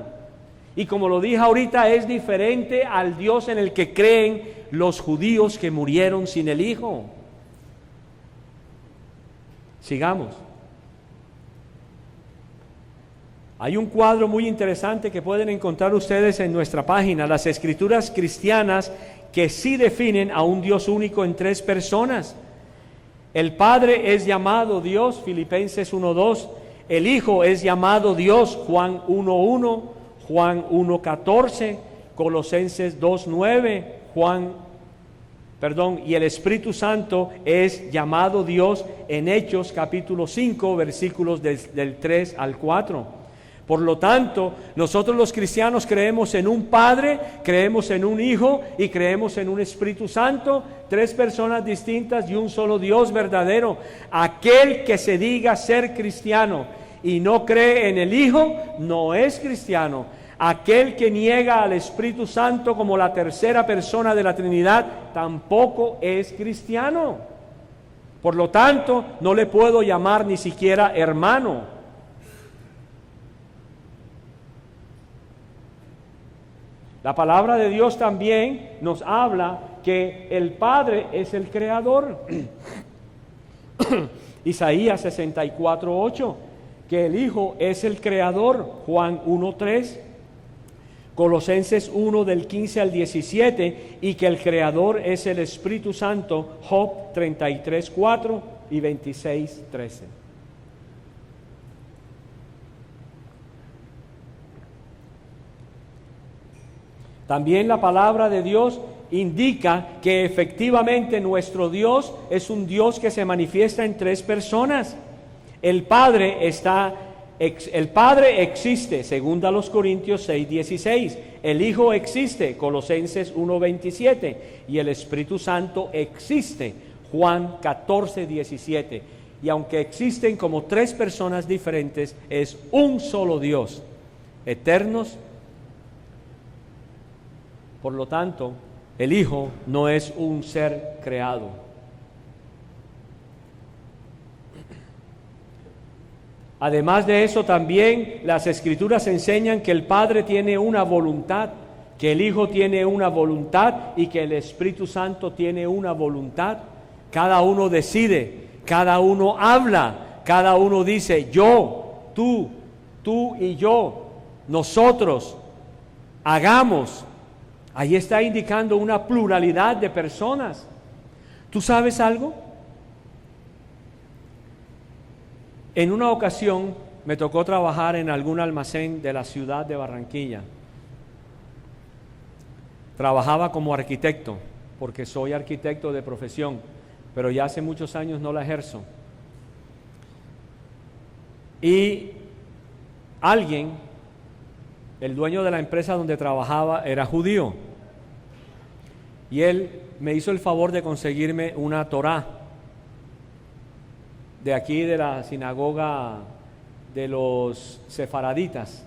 Y como lo dije ahorita, es diferente al Dios en el que creen los judíos que murieron sin el Hijo. Sigamos. Hay un cuadro muy interesante que pueden encontrar ustedes en nuestra página, las Escrituras cristianas, que sí definen a un Dios único en tres personas. El Padre es llamado Dios, Filipenses 1:2. El Hijo es llamado Dios, Juan 1:1, Juan 1:14, Colosenses 2:9, y el Espíritu Santo es llamado Dios en Hechos capítulo 5, versículos del 3 al 4. Por lo tanto, nosotros los cristianos creemos en un Padre, creemos en un Hijo y creemos en un Espíritu Santo, tres personas distintas y un solo Dios verdadero. Aquel que se diga ser cristiano y no cree en el Hijo, no es cristiano. Aquel que niega al Espíritu Santo como la tercera persona de la Trinidad, tampoco es cristiano. Por lo tanto, no le puedo llamar ni siquiera hermano. La palabra de Dios también nos habla que el Padre es el Creador. Isaías 64:8, que el Hijo es el Creador. Juan 1:3, Colosenses 1 del 15 al 17, y que el Creador es el Espíritu Santo. Job 33:4 y 26:13. También la palabra de Dios indica que efectivamente nuestro Dios es un Dios que se manifiesta en tres personas. El Padre existe, según a los Corintios 6:16. El Hijo existe, Colosenses 1:27. Y el Espíritu Santo existe, Juan 14:17. Y aunque existen como tres personas diferentes, es un solo Dios, eternos. Por lo tanto, el Hijo no es un ser creado. Además de eso, también las Escrituras enseñan que el Padre tiene una voluntad, que el Hijo tiene una voluntad y que el Espíritu Santo tiene una voluntad. Cada uno decide, cada uno habla, cada uno dice yo, tú y yo, nosotros, hagamos. Ahí está indicando una pluralidad de personas. ¿Tú sabes algo? En una ocasión me tocó trabajar en algún almacén de la ciudad de Barranquilla. Trabajaba como arquitecto, porque soy arquitecto de profesión, pero ya hace muchos años no la ejerzo. Y alguien, el dueño de la empresa donde trabajaba, era judío. Y él me hizo el favor de conseguirme una Torá de aquí de la sinagoga de los sefaraditas.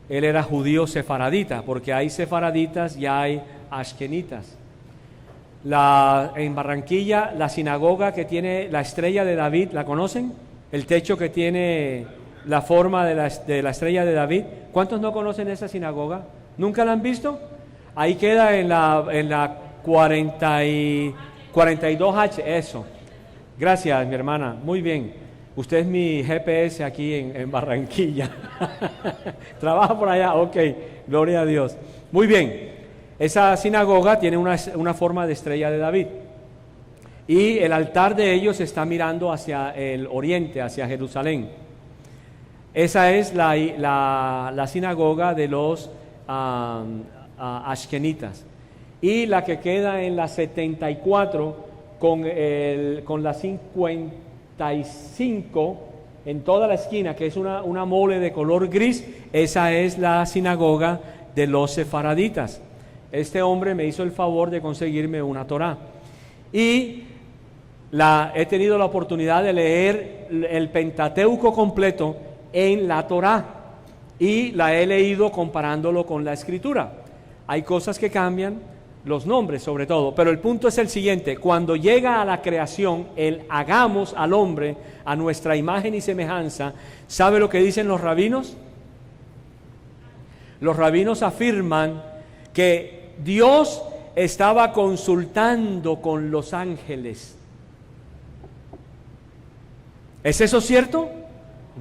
Él era judío sefaradita, porque hay sefaraditas y hay ashkenitas. En Barranquilla, la sinagoga que tiene la estrella de David, ¿la conocen? El techo que tiene la forma de la estrella de David. ¿Cuántos no conocen esa sinagoga? ¿Nunca la han visto? Ahí queda en la 42H, eso. Gracias, mi hermana, muy bien. Usted es mi GPS aquí en Barranquilla. Trabaja por allá, ok, gloria a Dios. Muy bien, esa sinagoga tiene una forma de estrella de David. Y el altar de ellos está mirando hacia el oriente, hacia Jerusalén. Esa es la sinagoga de los ashkenitas. Y la que queda en la 74 con la 55 en toda la esquina, que es una mole de color gris, esa es la sinagoga de los sefaraditas. Este hombre me hizo el favor de conseguirme una Torá. Y he tenido la oportunidad de leer el Pentateuco completo en la Torá. Y la he leído comparándolo con la Escritura. Hay cosas que cambian, los nombres sobre todo, pero el punto es el siguiente: cuando llega a la creación, el hagamos al hombre a nuestra imagen y semejanza, ¿sabe lo que dicen los rabinos? Los rabinos afirman que Dios estaba consultando con los ángeles. ¿Es eso cierto?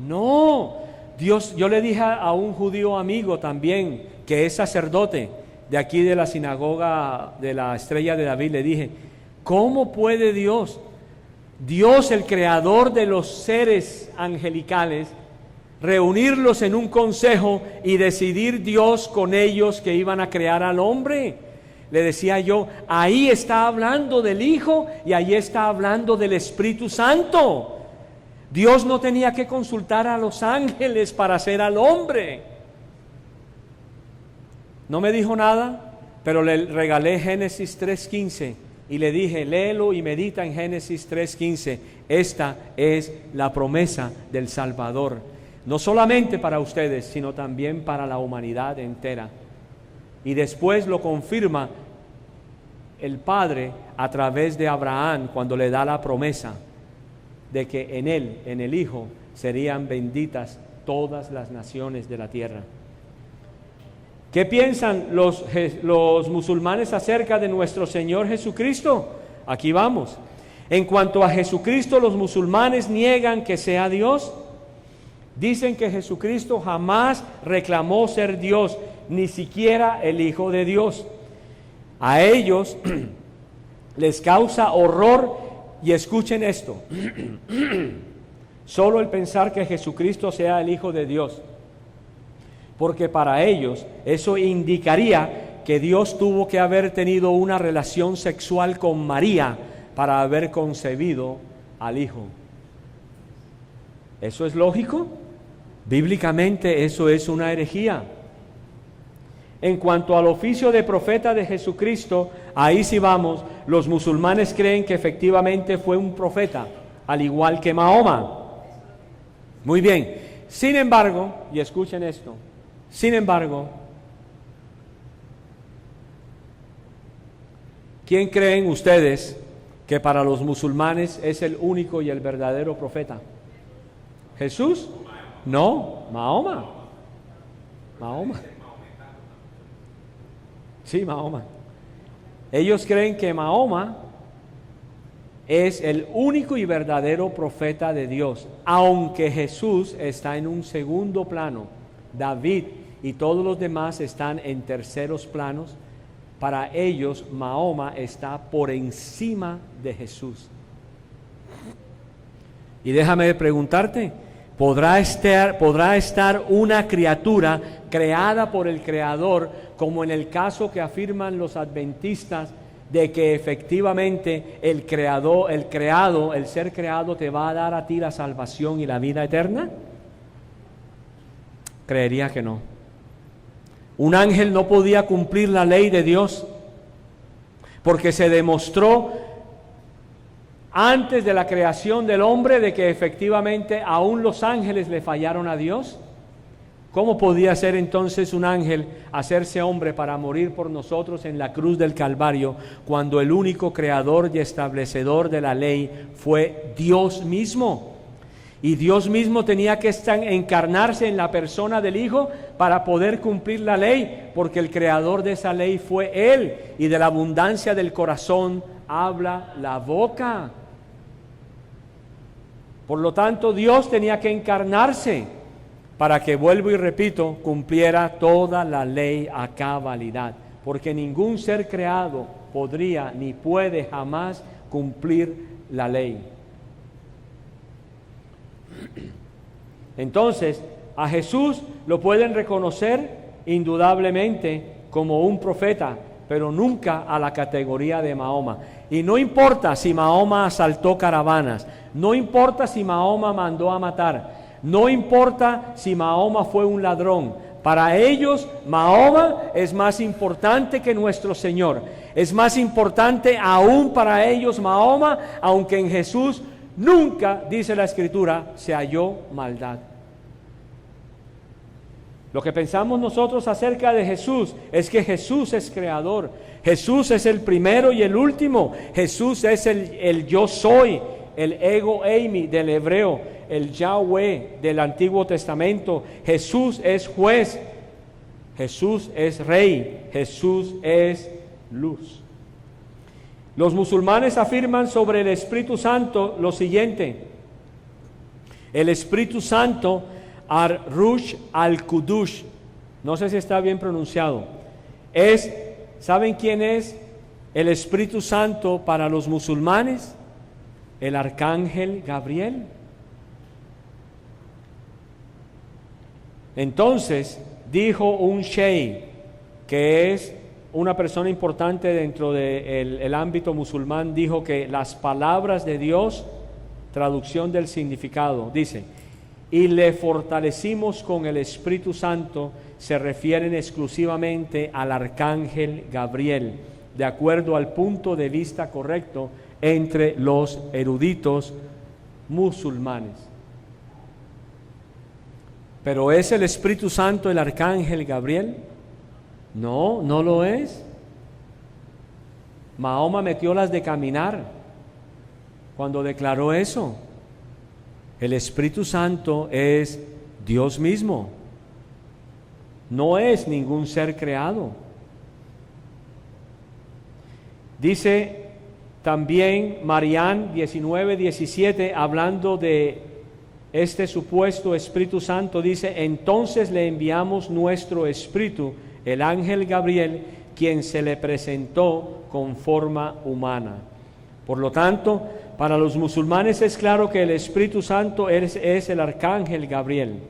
No. Dios, yo le dije a un judío amigo también, que es sacerdote de aquí de la sinagoga de la estrella de David, le dije, ¿cómo puede Dios, el creador de los seres angelicales, reunirlos en un consejo y decidir Dios con ellos que iban a crear al hombre? Le decía yo, ahí está hablando del Hijo y ahí está hablando del Espíritu Santo. Dios no tenía que consultar a los ángeles para hacer al hombre. No me dijo nada, pero le regalé Génesis 3:15 y le dije, léelo y medita en Génesis 3:15. Esta es la promesa del Salvador, no solamente para ustedes, sino también para la humanidad entera. Y después lo confirma el Padre a través de Abraham cuando le da la promesa de que en él, en el Hijo, serían benditas todas las naciones de la tierra. ¿Qué piensan los musulmanes acerca de nuestro Señor Jesucristo? Aquí vamos. En cuanto a Jesucristo, los musulmanes niegan que sea Dios. Dicen que Jesucristo jamás reclamó ser Dios, ni siquiera el Hijo de Dios. A ellos les causa horror, y escuchen esto, solo el pensar que Jesucristo sea el Hijo de Dios. Porque para ellos eso indicaría que Dios tuvo que haber tenido una relación sexual con María para haber concebido al Hijo. ¿Eso es lógico? Bíblicamente eso es una herejía. En cuanto al oficio de profeta de Jesucristo, ahí sí vamos, los musulmanes creen que efectivamente fue un profeta, al igual que Mahoma. Muy bien, sin embargo, y escuchen esto, sin embargo, ¿quién creen ustedes que para los musulmanes es el único y el verdadero profeta? ¿Jesús? No, Mahoma. Sí, Mahoma. Ellos creen que Mahoma es el único y verdadero profeta de Dios, aunque Jesús está en un segundo plano. David y todos los demás están en terceros planos. Para ellos, Mahoma está por encima de Jesús. Y déjame preguntarte, ¿podrá estar una criatura creada por el Creador, como en el caso que afirman los adventistas, de que efectivamente el ser creado te va a dar a ti la salvación y la vida eterna? Creería que no. Un ángel no podía cumplir la ley de Dios, porque se demostró antes de la creación del hombre de que efectivamente aún los ángeles le fallaron a Dios. ¿Cómo podía ser entonces un ángel hacerse hombre para morir por nosotros en la cruz del Calvario, cuando el único creador y establecedor de la ley fue Dios mismo? Y Dios mismo tenía que encarnarse en la persona del Hijo para poder cumplir la ley, porque el creador de esa ley fue Él, y de la abundancia del corazón habla la boca. Por lo tanto, Dios tenía que encarnarse para que, vuelvo y repito, cumpliera toda la ley a cabalidad, porque ningún ser creado podría ni puede jamás cumplir la ley. Entonces, a Jesús lo pueden reconocer indudablemente como un profeta, pero nunca a la categoría de Mahoma. Y no importa si Mahoma asaltó caravanas, no importa si Mahoma mandó a matar, no importa si Mahoma fue un ladrón. Para ellos, Mahoma es más importante que nuestro Señor. Es más importante aún para ellos Mahoma, aunque en Jesús nunca, dice la Escritura, se halló maldad. Lo que pensamos nosotros acerca de Jesús es que Jesús es creador. Jesús es el primero y el último. Jesús es el yo soy, el ego eimi del hebreo, el Yahweh del Antiguo Testamento. Jesús es juez, Jesús es rey, Jesús es luz. Los musulmanes afirman sobre el Espíritu Santo lo siguiente: el Espíritu Santo, Ar-Rush al-Kudush, no sé si está bien pronunciado, ¿saben quién es el Espíritu Santo para los musulmanes? El arcángel Gabriel. Entonces dijo un sheikh, que es una persona importante dentro del ámbito musulmán, dijo que las palabras de Dios, traducción del significado, dice: y le fortalecimos con el Espíritu Santo, se refieren exclusivamente al arcángel Gabriel, de acuerdo al punto de vista correcto entre los eruditos musulmanes. ¿Pero es el Espíritu Santo el arcángel Gabriel? No, no lo es. Mahoma metió las de caminar cuando declaró eso. El Espíritu Santo es Dios mismo, no es ningún ser creado. Dice también Marián 19:17, hablando de este supuesto Espíritu Santo, dice: entonces le enviamos nuestro Espíritu, el ángel Gabriel, quien se le presentó con forma humana. Por lo tanto, para los musulmanes es claro que el Espíritu Santo es el arcángel Gabriel.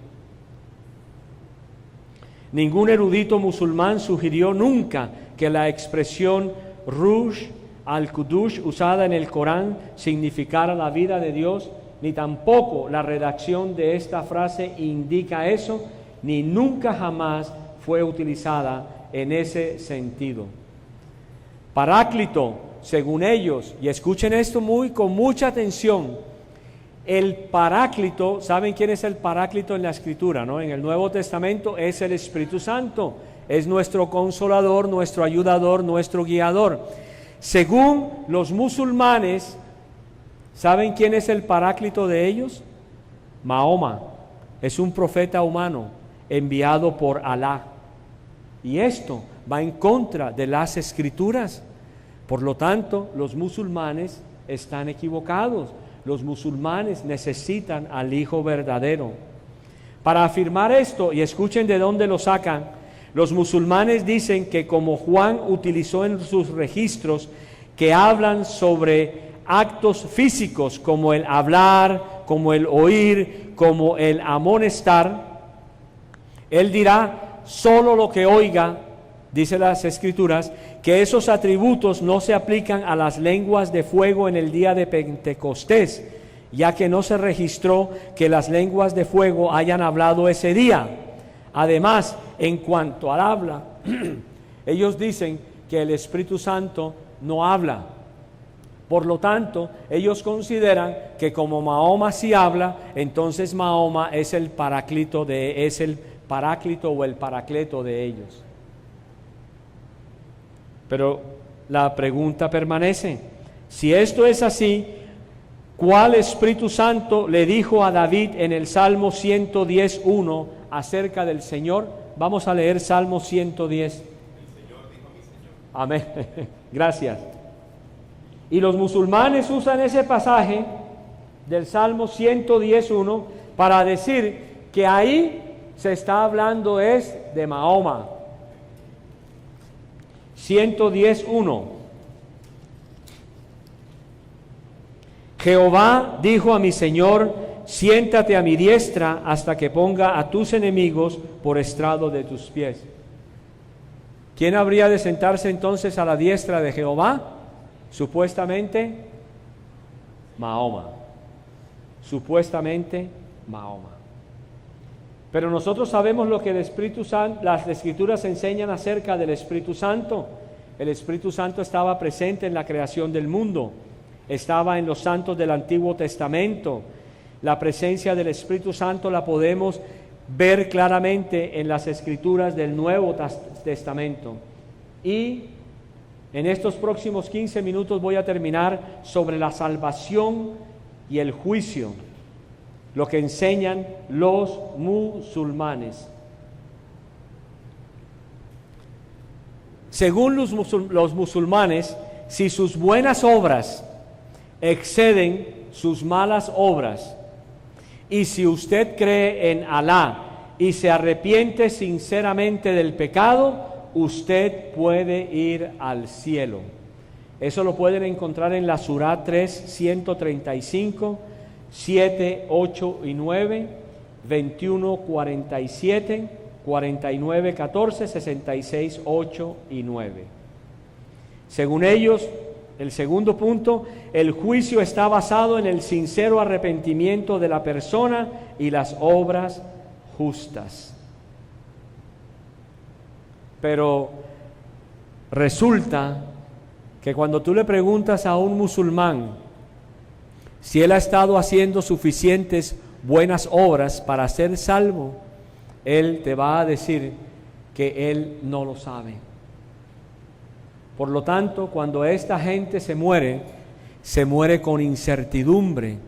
Ningún erudito musulmán sugirió nunca que la expresión Rush al-Kudush usada en el Corán significara la vida de Dios, ni tampoco la redacción de esta frase indica eso, ni nunca jamás fue utilizada en ese sentido. Paráclito, según ellos, y escuchen esto con mucha atención, el Paráclito, ¿saben quién es el Paráclito en la Escritura, no? En el Nuevo Testamento es el Espíritu Santo, es nuestro consolador, nuestro ayudador, nuestro guiador. Según los musulmanes, ¿saben quién es el Paráclito de ellos? Mahoma, es un profeta humano enviado por Alá. Y esto va en contra de las Escrituras. Por lo tanto, los musulmanes están equivocados. Los musulmanes necesitan al Hijo verdadero. Para afirmar esto, y escuchen de dónde lo sacan, los musulmanes dicen que como Juan utilizó en sus registros que hablan sobre actos físicos como el hablar, como el oír, como el amonestar, él dirá solo lo que oiga, dice las Escrituras, que esos atributos no se aplican a las lenguas de fuego en el día de Pentecostés, ya que no se registró que las lenguas de fuego hayan hablado ese día. Además, en cuanto al habla, ellos dicen que el Espíritu Santo no habla. Por lo tanto, ellos consideran que como Mahoma sí habla, entonces Mahoma es el paráclito o el paracleto de ellos. Pero la pregunta permanece: si esto es así, ¿cuál Espíritu Santo le dijo a David en el Salmo 110:1 acerca del Señor? Vamos a leer Salmo 110. El Señor dijo a mi Señor. Amén. Gracias. Y los musulmanes usan ese pasaje del Salmo 110:1 para decir que ahí se está hablando es de Mahoma. 110:1. Jehová dijo a mi Señor: siéntate a mi diestra hasta que ponga a tus enemigos por estrado de tus pies. ¿Quién habría de sentarse entonces a la diestra de Jehová? Supuestamente Mahoma. Supuestamente Mahoma. Pero nosotros sabemos lo que el Espíritu Santo, las Escrituras enseñan acerca del Espíritu Santo. El Espíritu Santo estaba presente en la creación del mundo, estaba en los santos del Antiguo Testamento. La presencia del Espíritu Santo la podemos ver claramente en las Escrituras del Nuevo Testamento. Y en estos próximos 15 minutos voy a terminar sobre la salvación y el juicio, lo que enseñan los musulmanes. Según los musulmanes, si sus buenas obras exceden sus malas obras, y si usted cree en Alá y se arrepiente sinceramente del pecado, usted puede ir al cielo. Eso lo pueden encontrar en la Surá 3, 135, 7, 8 y 9, 21, 47, 49, 14, 66, 8 y 9. Según ellos, el segundo punto, el juicio está basado en el sincero arrepentimiento de la persona y las obras justas. Pero resulta que cuando tú le preguntas a un musulmán si él ha estado haciendo suficientes buenas obras para ser salvo, él te va a decir que él no lo sabe. Por lo tanto, cuando esta gente se muere con incertidumbre,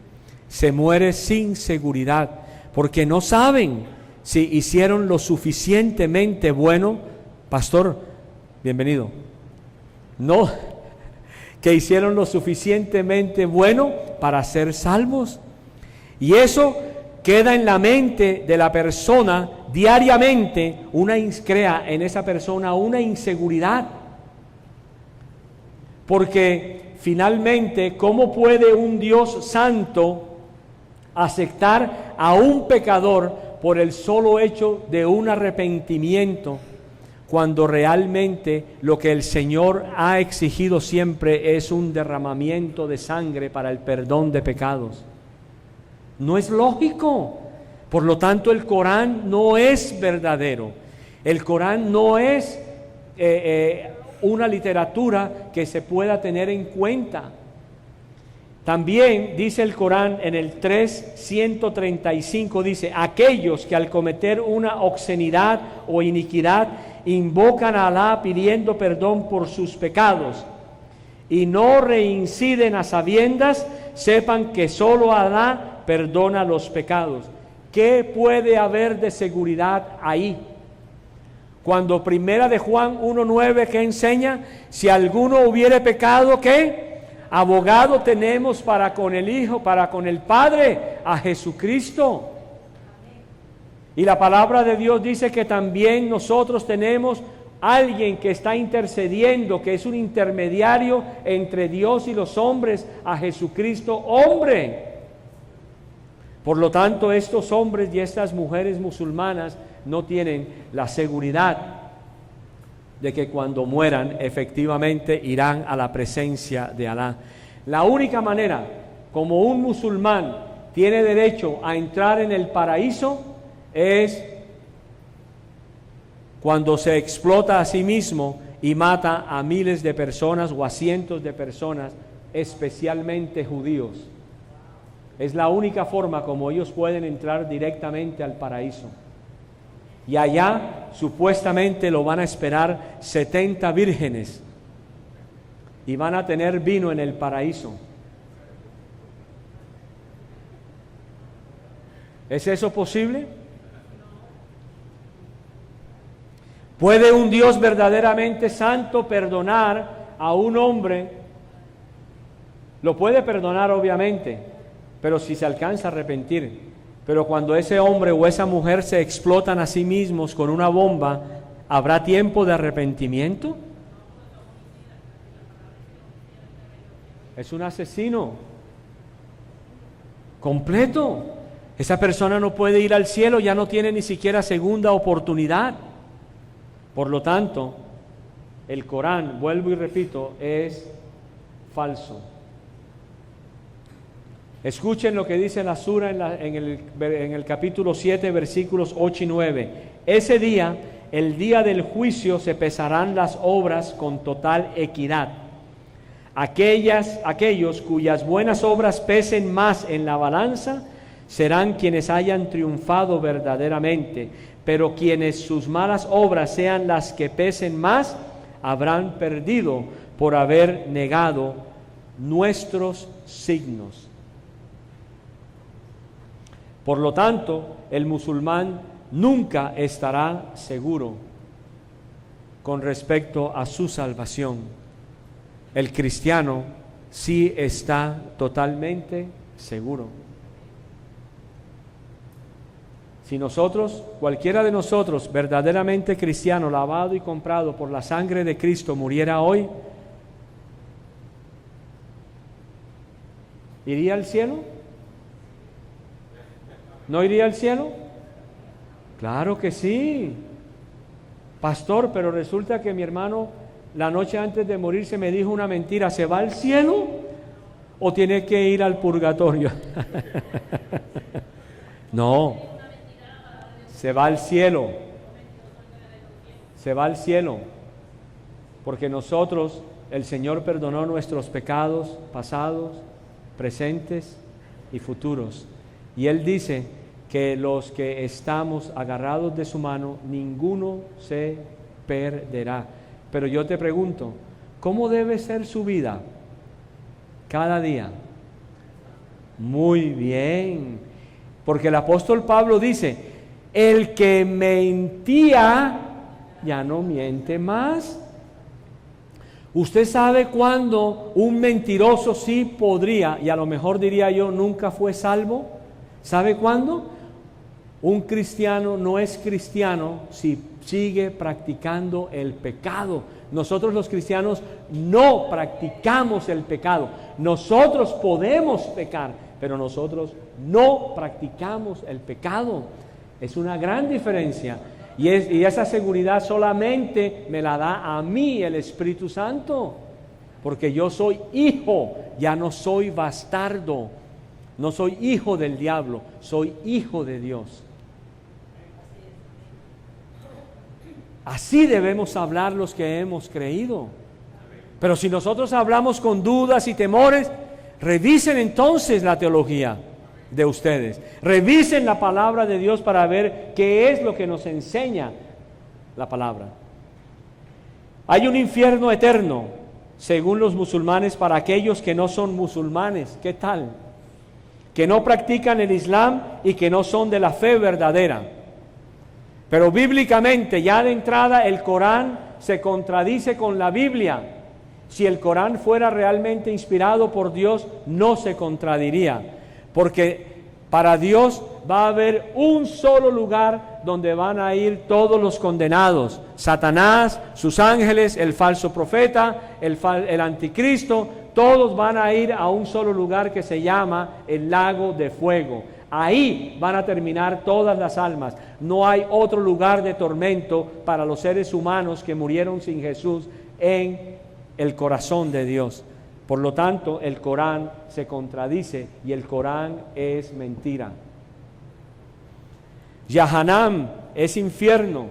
se muere sin seguridad, porque no saben si hicieron lo suficientemente bueno. Pastor, bienvenido. No, que hicieron lo suficientemente bueno para ser salvos. Y eso queda en la mente de la persona diariamente, crea en esa persona una inseguridad. Porque finalmente, ¿cómo puede un Dios santo aceptar a un pecador por el solo hecho de un arrepentimiento, cuando realmente lo que el Señor ha exigido siempre es un derramamiento de sangre para el perdón de pecados? No es lógico. Por lo tanto, el Corán no es verdadero. El Corán no es una literatura que se pueda tener en cuenta. También dice el Corán en el 3:135, dice: aquellos que al cometer una obscenidad o iniquidad invocan a Alá pidiendo perdón por sus pecados y no reinciden a sabiendas, sepan que solo Alá perdona los pecados. ¿Qué puede haber de seguridad ahí? Cuando Primera de Juan 1:9, ¿qué enseña? Si alguno hubiere pecado, ¿qué? Abogado tenemos para con el Hijo, para con el Padre, a Jesucristo. Y la palabra de Dios dice que también nosotros tenemos alguien que está intercediendo, que es un intermediario entre Dios y los hombres, a Jesucristo hombre. Por lo tanto, estos hombres y estas mujeres musulmanas no tienen la seguridad de que cuando mueran efectivamente irán a la presencia de Alá. La única manera como un musulmán tiene derecho a entrar en el paraíso es cuando se explota a sí mismo y mata a miles de personas o a cientos de personas, especialmente judíos. Es la única forma como ellos pueden entrar directamente al paraíso. Y allá supuestamente lo van a esperar 70 vírgenes y van a tener vino en el paraíso. ¿Es eso posible? ¿Puede un Dios verdaderamente santo perdonar a un hombre? Lo puede perdonar obviamente, pero si se alcanza a arrepentir. Pero cuando ese hombre o esa mujer se explotan a sí mismos con una bomba, ¿habrá tiempo de arrepentimiento? Es un asesino completo. Esa persona no puede ir al cielo, ya no tiene ni siquiera segunda oportunidad. Por lo tanto, el Corán, vuelvo y repito, es falso. Escuchen lo que dice la sura en el capítulo 7, versículos 8 y 9. Ese día, el día del juicio, se pesarán las obras con total equidad. Aquellos cuyas buenas obras pesen más en la balanza serán quienes hayan triunfado verdaderamente, pero quienes sus malas obras sean las que pesen más, habrán perdido por haber negado nuestros signos. Por lo tanto, el musulmán nunca estará seguro con respecto a su salvación. El cristiano sí está totalmente seguro. Si nosotros, cualquiera de nosotros, verdaderamente cristiano, lavado y comprado por la sangre de Cristo, muriera hoy, ¿iría al cielo? ¿No iría al cielo? Claro que sí. Pastor, pero resulta que mi hermano la noche antes de morirse me dijo una mentira. ¿Se va al cielo o tiene que ir al purgatorio? No, se va al cielo. Se va al cielo. Porque nosotros, el Señor perdonó nuestros pecados pasados, presentes y futuros. Y Él dice que los que estamos agarrados de su mano, ninguno se perderá. Pero yo te pregunto, ¿cómo debe ser su vida cada día? Muy bien, porque el apóstol Pablo dice, el que mentía ya no miente más. Usted sabe cuándo un mentiroso sí podría, y a lo mejor diría yo, nunca fue salvo. ¿Sabe cuándo? Un cristiano no es cristiano si sigue practicando el pecado. Nosotros los cristianos no practicamos el pecado. Nosotros podemos pecar, pero nosotros no practicamos el pecado. Es una gran diferencia. Y esa seguridad solamente me la da a mí el Espíritu Santo. Porque yo soy hijo, ya no soy bastardo. No soy hijo del diablo, soy hijo de Dios. Así debemos hablar los que hemos creído. Pero si nosotros hablamos con dudas y temores, revisen entonces la teología de ustedes. Revisen la palabra de Dios para ver qué es lo que nos enseña la palabra. Hay un infierno eterno, según los musulmanes, para aquellos que no son musulmanes. ¿Qué tal? Que no practican el Islam y que no son de la fe verdadera. Pero bíblicamente, ya de entrada, el Corán se contradice con la Biblia. Si el Corán fuera realmente inspirado por Dios, no se contradiría. Porque para Dios va a haber un solo lugar donde van a ir todos los condenados. Satanás, sus ángeles, el falso profeta, el anticristo, todos van a ir a un solo lugar que se llama el lago de fuego. Ahí van a terminar todas las almas. No hay otro lugar de tormento para los seres humanos que murieron sin Jesús en el corazón de Dios. Por lo tanto, el Corán se contradice y el Corán es mentira. Jahannam es infierno,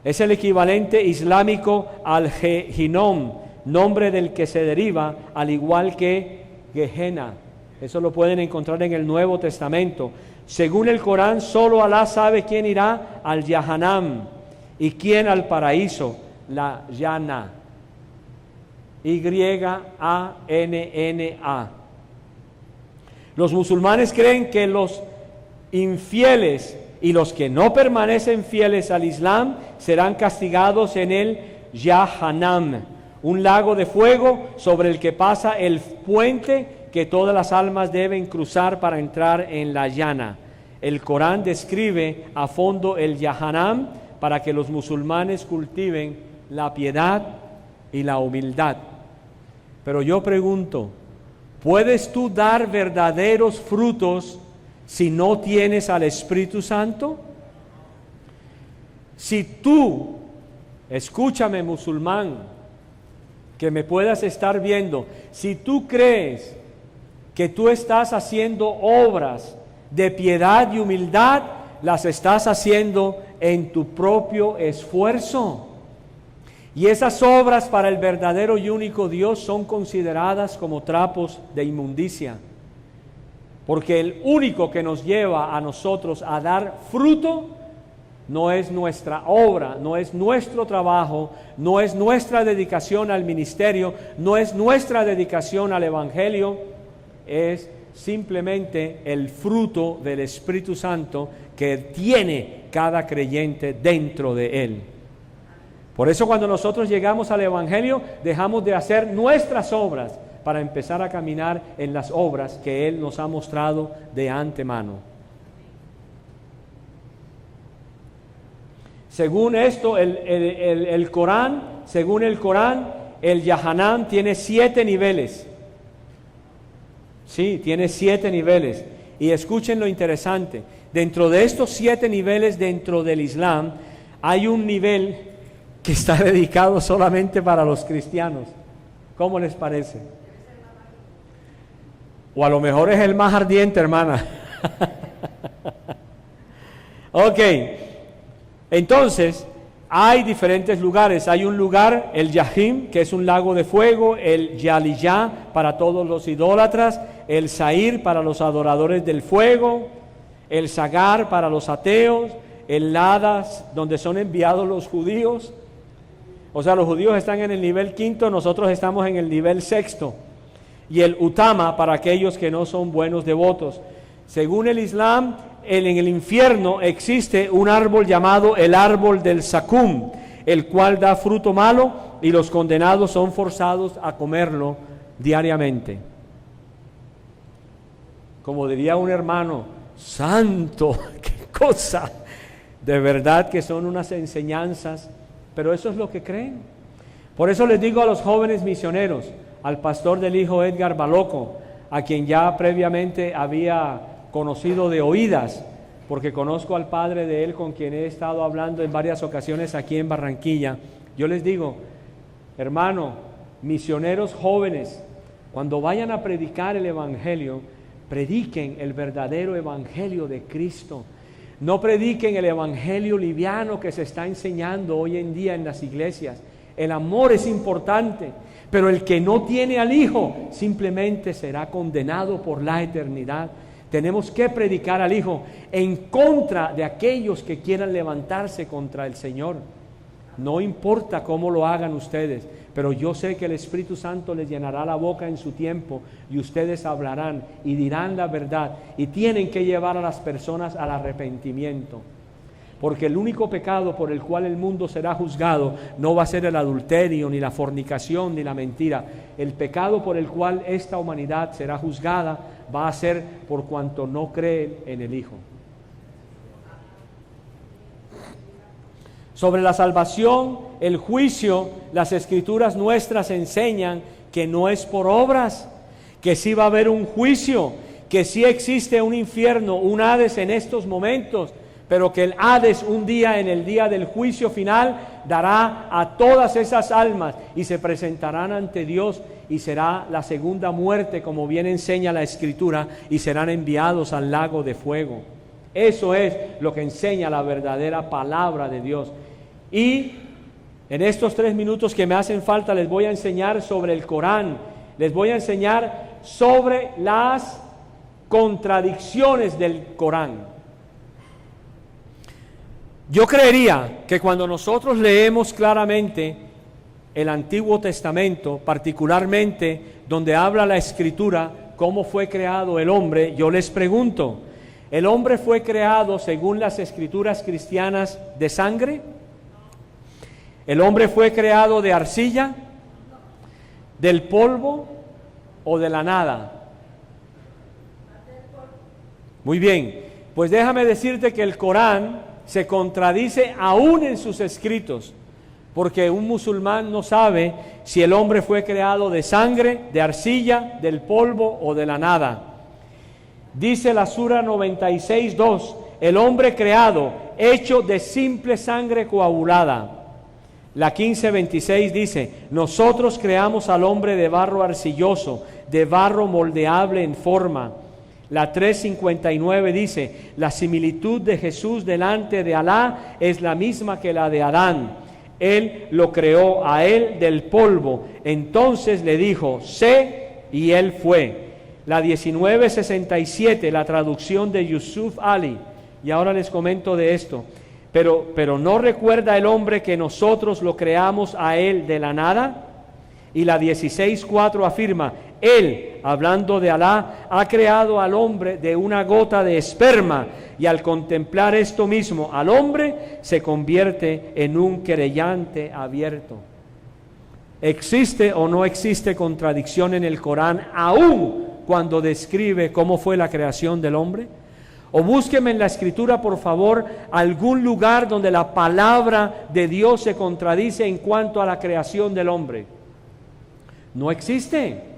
es el equivalente islámico al Gehinnom, nombre del que se deriva, al igual que Gehenna. Eso lo pueden encontrar en el Nuevo Testamento. Según el Corán, solo Alá sabe quién irá al Jahannam y quién al paraíso, la Jannah. Y-A-N-N-A. Los musulmanes creen que los infieles y los que no permanecen fieles al Islam serán castigados en el Jahannam, un lago de fuego sobre el que pasa el puente que todas las almas deben cruzar para entrar en la Jannah. El Corán describe a fondo el Jahannam para que los musulmanes cultiven la piedad y la humildad. Pero yo pregunto, ¿puedes tú dar verdaderos frutos si no tienes al Espíritu Santo? Si tú, escúchame musulmán, que me puedas estar viendo, si tú crees que tú estás haciendo obras de piedad y humildad, las estás haciendo en tu propio esfuerzo. Y esas obras para el verdadero y único Dios son consideradas como trapos de inmundicia. Porque el único que nos lleva a nosotros a dar fruto no es nuestra obra, no es nuestro trabajo, no es nuestra dedicación al ministerio, no es nuestra dedicación al Evangelio, es simplemente el fruto del Espíritu Santo que tiene cada creyente dentro de él. Por eso cuando nosotros llegamos al Evangelio, dejamos de hacer nuestras obras para empezar a caminar en las obras que Él nos ha mostrado de antemano. Según esto, el Corán, según el Corán, el Jahannam tiene 7 niveles. Sí, tiene 7 niveles. Y escuchen lo interesante. Dentro de estos 7 niveles dentro del Islam, hay un nivel que está dedicado solamente para los cristianos. ¿Cómo les parece? O a lo mejor es el más ardiente, hermana. Ok, entonces hay diferentes lugares. Hay un lugar, el Jahim, que es un lago de fuego, el Yaliyah para todos los idólatras, el Sair para los adoradores del fuego, el Sagar para los ateos, el Ladas donde son enviados los judíos. O sea, los judíos están en el nivel 5, nosotros estamos en el nivel 6. Y el Utama para aquellos que no son buenos devotos. Según el Islam, en el infierno existe un árbol llamado el árbol del Zakum, el cual da fruto malo y los condenados son forzados a comerlo diariamente. Como diría un hermano, santo, qué cosa. De verdad que son unas enseñanzas. Pero eso es lo que creen. Por eso les digo a los jóvenes misioneros, al pastor del hijo Edgar Baloco, a quien ya previamente había conocido de oídas, porque conozco al padre de él con quien he estado hablando en varias ocasiones aquí en Barranquilla. Yo les digo, hermano, misioneros jóvenes, cuando vayan a predicar el Evangelio, prediquen el verdadero Evangelio de Cristo. No prediquen el evangelio liviano que se está enseñando hoy en día en las iglesias. El amor es importante, pero el que no tiene al Hijo simplemente será condenado por la eternidad. Tenemos que predicar al Hijo en contra de aquellos que quieran levantarse contra el Señor. No importa cómo lo hagan ustedes, pero yo sé que el Espíritu Santo les llenará la boca en su tiempo y ustedes hablarán y dirán la verdad y tienen que llevar a las personas al arrepentimiento. Porque el único pecado por el cual el mundo será juzgado no va a ser el adulterio, ni la fornicación, ni la mentira. El pecado por el cual esta humanidad será juzgada va a ser por cuanto no creen en el Hijo. Sobre la salvación, el juicio, las Escrituras nuestras enseñan que no es por obras, que sí va a haber un juicio, que sí existe un infierno, un Hades en estos momentos, pero que el Hades un día, en el día del juicio final, dará a todas esas almas y se presentarán ante Dios, y será la segunda muerte, como bien enseña la Escritura, y serán enviados al lago de fuego. Eso es lo que enseña la verdadera palabra de Dios. Y en estos 3 minutos que me hacen falta les voy a enseñar sobre el Corán, les voy a enseñar sobre las contradicciones del Corán. Yo creería que cuando nosotros leemos claramente el Antiguo Testamento, particularmente donde habla la Escritura cómo fue creado el hombre, yo les pregunto, ¿el hombre fue creado según las Escrituras cristianas de sangre? ¿El hombre fue creado de arcilla, del polvo o de la nada? Muy bien, pues déjame decirte que el Corán se contradice aún en sus escritos, porque un musulmán no sabe si el hombre fue creado de sangre, de arcilla, del polvo o de la nada. Dice la Sura 96:2, el hombre creado, hecho de simple sangre coagulada. La 15:26 dice, nosotros creamos al hombre de barro arcilloso, de barro moldeable en forma. La 3:59 dice, la similitud de Jesús delante de Alá es la misma que la de Adán. Él lo creó a él del polvo. Entonces le dijo, sé, y él fue. La 19:67, la traducción de Yusuf Ali. Y ahora les comento de esto. Pero ¿no recuerda el hombre que nosotros lo creamos a él de la nada? Y la 16:4 afirma, Él, hablando de Alá, ha creado al hombre de una gota de esperma, y al contemplar esto mismo, al hombre se convierte en un querellante abierto. ¿Existe o no existe contradicción en el Corán, aún cuando describe cómo fue la creación del hombre? O búsqueme en la Escritura, por favor, algún lugar donde la palabra de Dios se contradice en cuanto a la creación del hombre. No existe.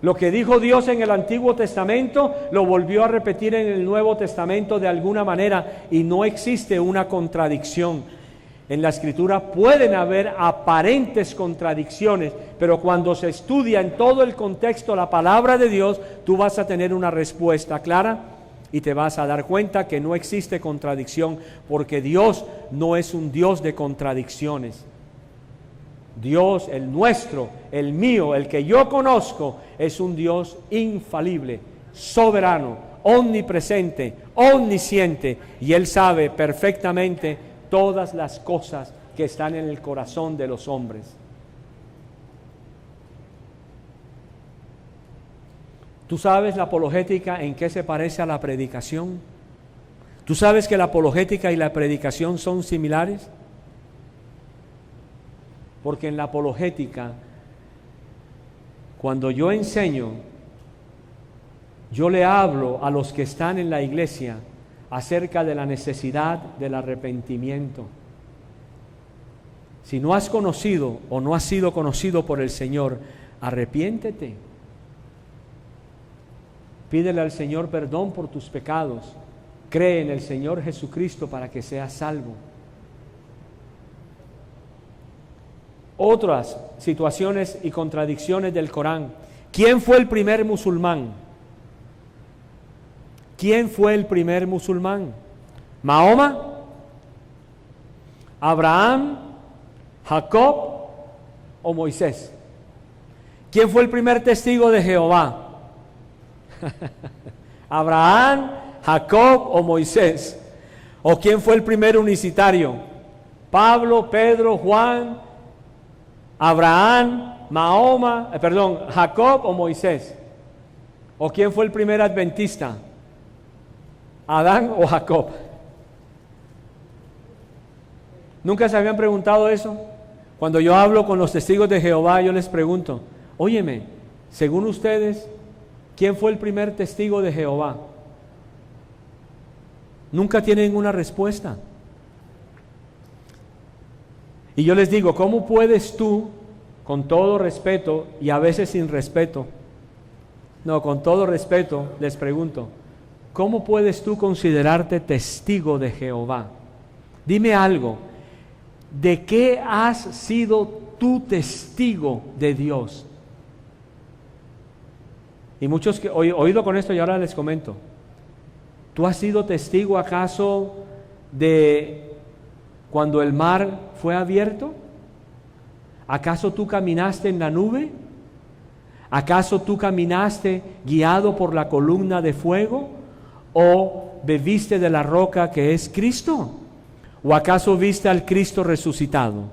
Lo que dijo Dios en el Antiguo Testamento lo volvió a repetir en el Nuevo Testamento de alguna manera, y no existe una contradicción. En la Escritura pueden haber aparentes contradicciones, pero cuando se estudia en todo el contexto la palabra de Dios, tú vas a tener una respuesta clara y te vas a dar cuenta que no existe contradicción, porque Dios no es un Dios de contradicciones. Dios, el nuestro, el mío, el que yo conozco, es un Dios infalible, soberano, omnipresente, omnisciente, y Él sabe perfectamente todas las cosas que están en el corazón de los hombres. ¿Tú sabes la apologética en qué se parece a la predicación? ¿Tú sabes que la apologética y la predicación son similares? Porque en la apologética, cuando yo enseño, yo le hablo a los que están en la iglesia acerca de la necesidad del arrepentimiento. Si no has conocido o no has sido conocido por el Señor, arrepiéntete. Pídele al Señor perdón por tus pecados. Cree en el Señor Jesucristo para que seas salvo. Otras situaciones y contradicciones del Corán. ¿Quién fue el primer musulmán? ¿Quién fue el primer musulmán? ¿Mahoma? ¿Abraham? ¿Jacob? ¿O Moisés? ¿Quién fue el primer testigo de Jehová? ¿Abraham, Jacob o Moisés? ¿O quién fue el primer unicitario? ¿Pablo, Pedro, Juan, Abraham, Jacob o Moisés? ¿O quién fue el primer adventista? ¿Adán o Jacob? ¿Nunca se habían preguntado eso? Cuando yo hablo con los testigos de Jehová, yo les pregunto, óyeme, según ustedes, ¿quién fue el primer testigo de Jehová? Nunca tienen una respuesta. Y yo les digo, ¿cómo puedes tú, con todo respeto y a veces sin respeto, No, con todo respeto les pregunto, ¿cómo puedes tú considerarte testigo de Jehová? Dime algo, ¿de qué has sido tú testigo de Dios? Y muchos que oído con esto y ahora les comento. ¿Tú has sido testigo acaso de cuando el mar fue abierto? ¿Acaso tú caminaste en la nube? ¿Acaso tú caminaste guiado por la columna de fuego? ¿O bebiste de la roca que es Cristo? ¿O acaso viste al Cristo resucitado?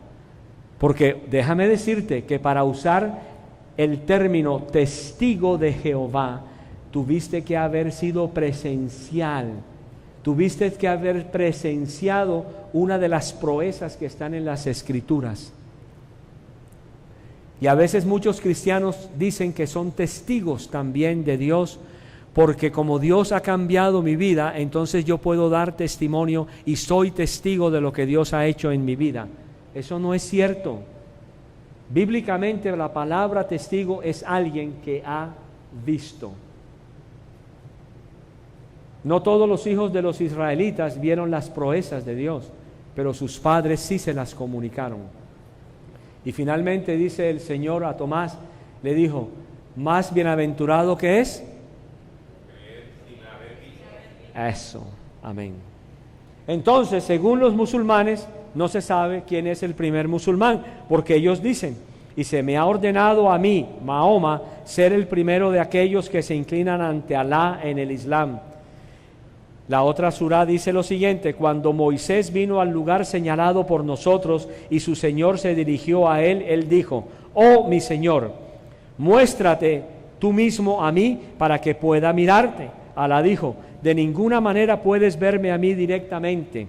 Porque déjame decirte que para usar el término testigo de Jehová, tuviste que haber sido presencial, tuviste que haber presenciado una de las proezas que están en las Escrituras. Y a veces muchos cristianos dicen que son testigos también de Dios, porque como Dios ha cambiado mi vida, entonces yo puedo dar testimonio y soy testigo de lo que Dios ha hecho en mi vida. Eso no es cierto. Bíblicamente la palabra testigo es alguien que ha visto. No todos los hijos de los israelitas vieron las proezas de Dios, pero sus padres sí se las comunicaron. Y finalmente dice el Señor a Tomás, le dijo, más bienaventurado que es. Eso, amén. Entonces, según los musulmanes, no se sabe quién es el primer musulmán, porque ellos dicen, y se me ha ordenado a mí, Mahoma, ser el primero de aquellos que se inclinan ante Alá en el Islam. La otra surá dice lo siguiente, cuando Moisés vino al lugar señalado por nosotros y su Señor se dirigió a él dijo, oh mi Señor, muéstrate tú mismo a mí para que pueda mirarte. Alá dijo, de ninguna manera puedes verme a mí directamente,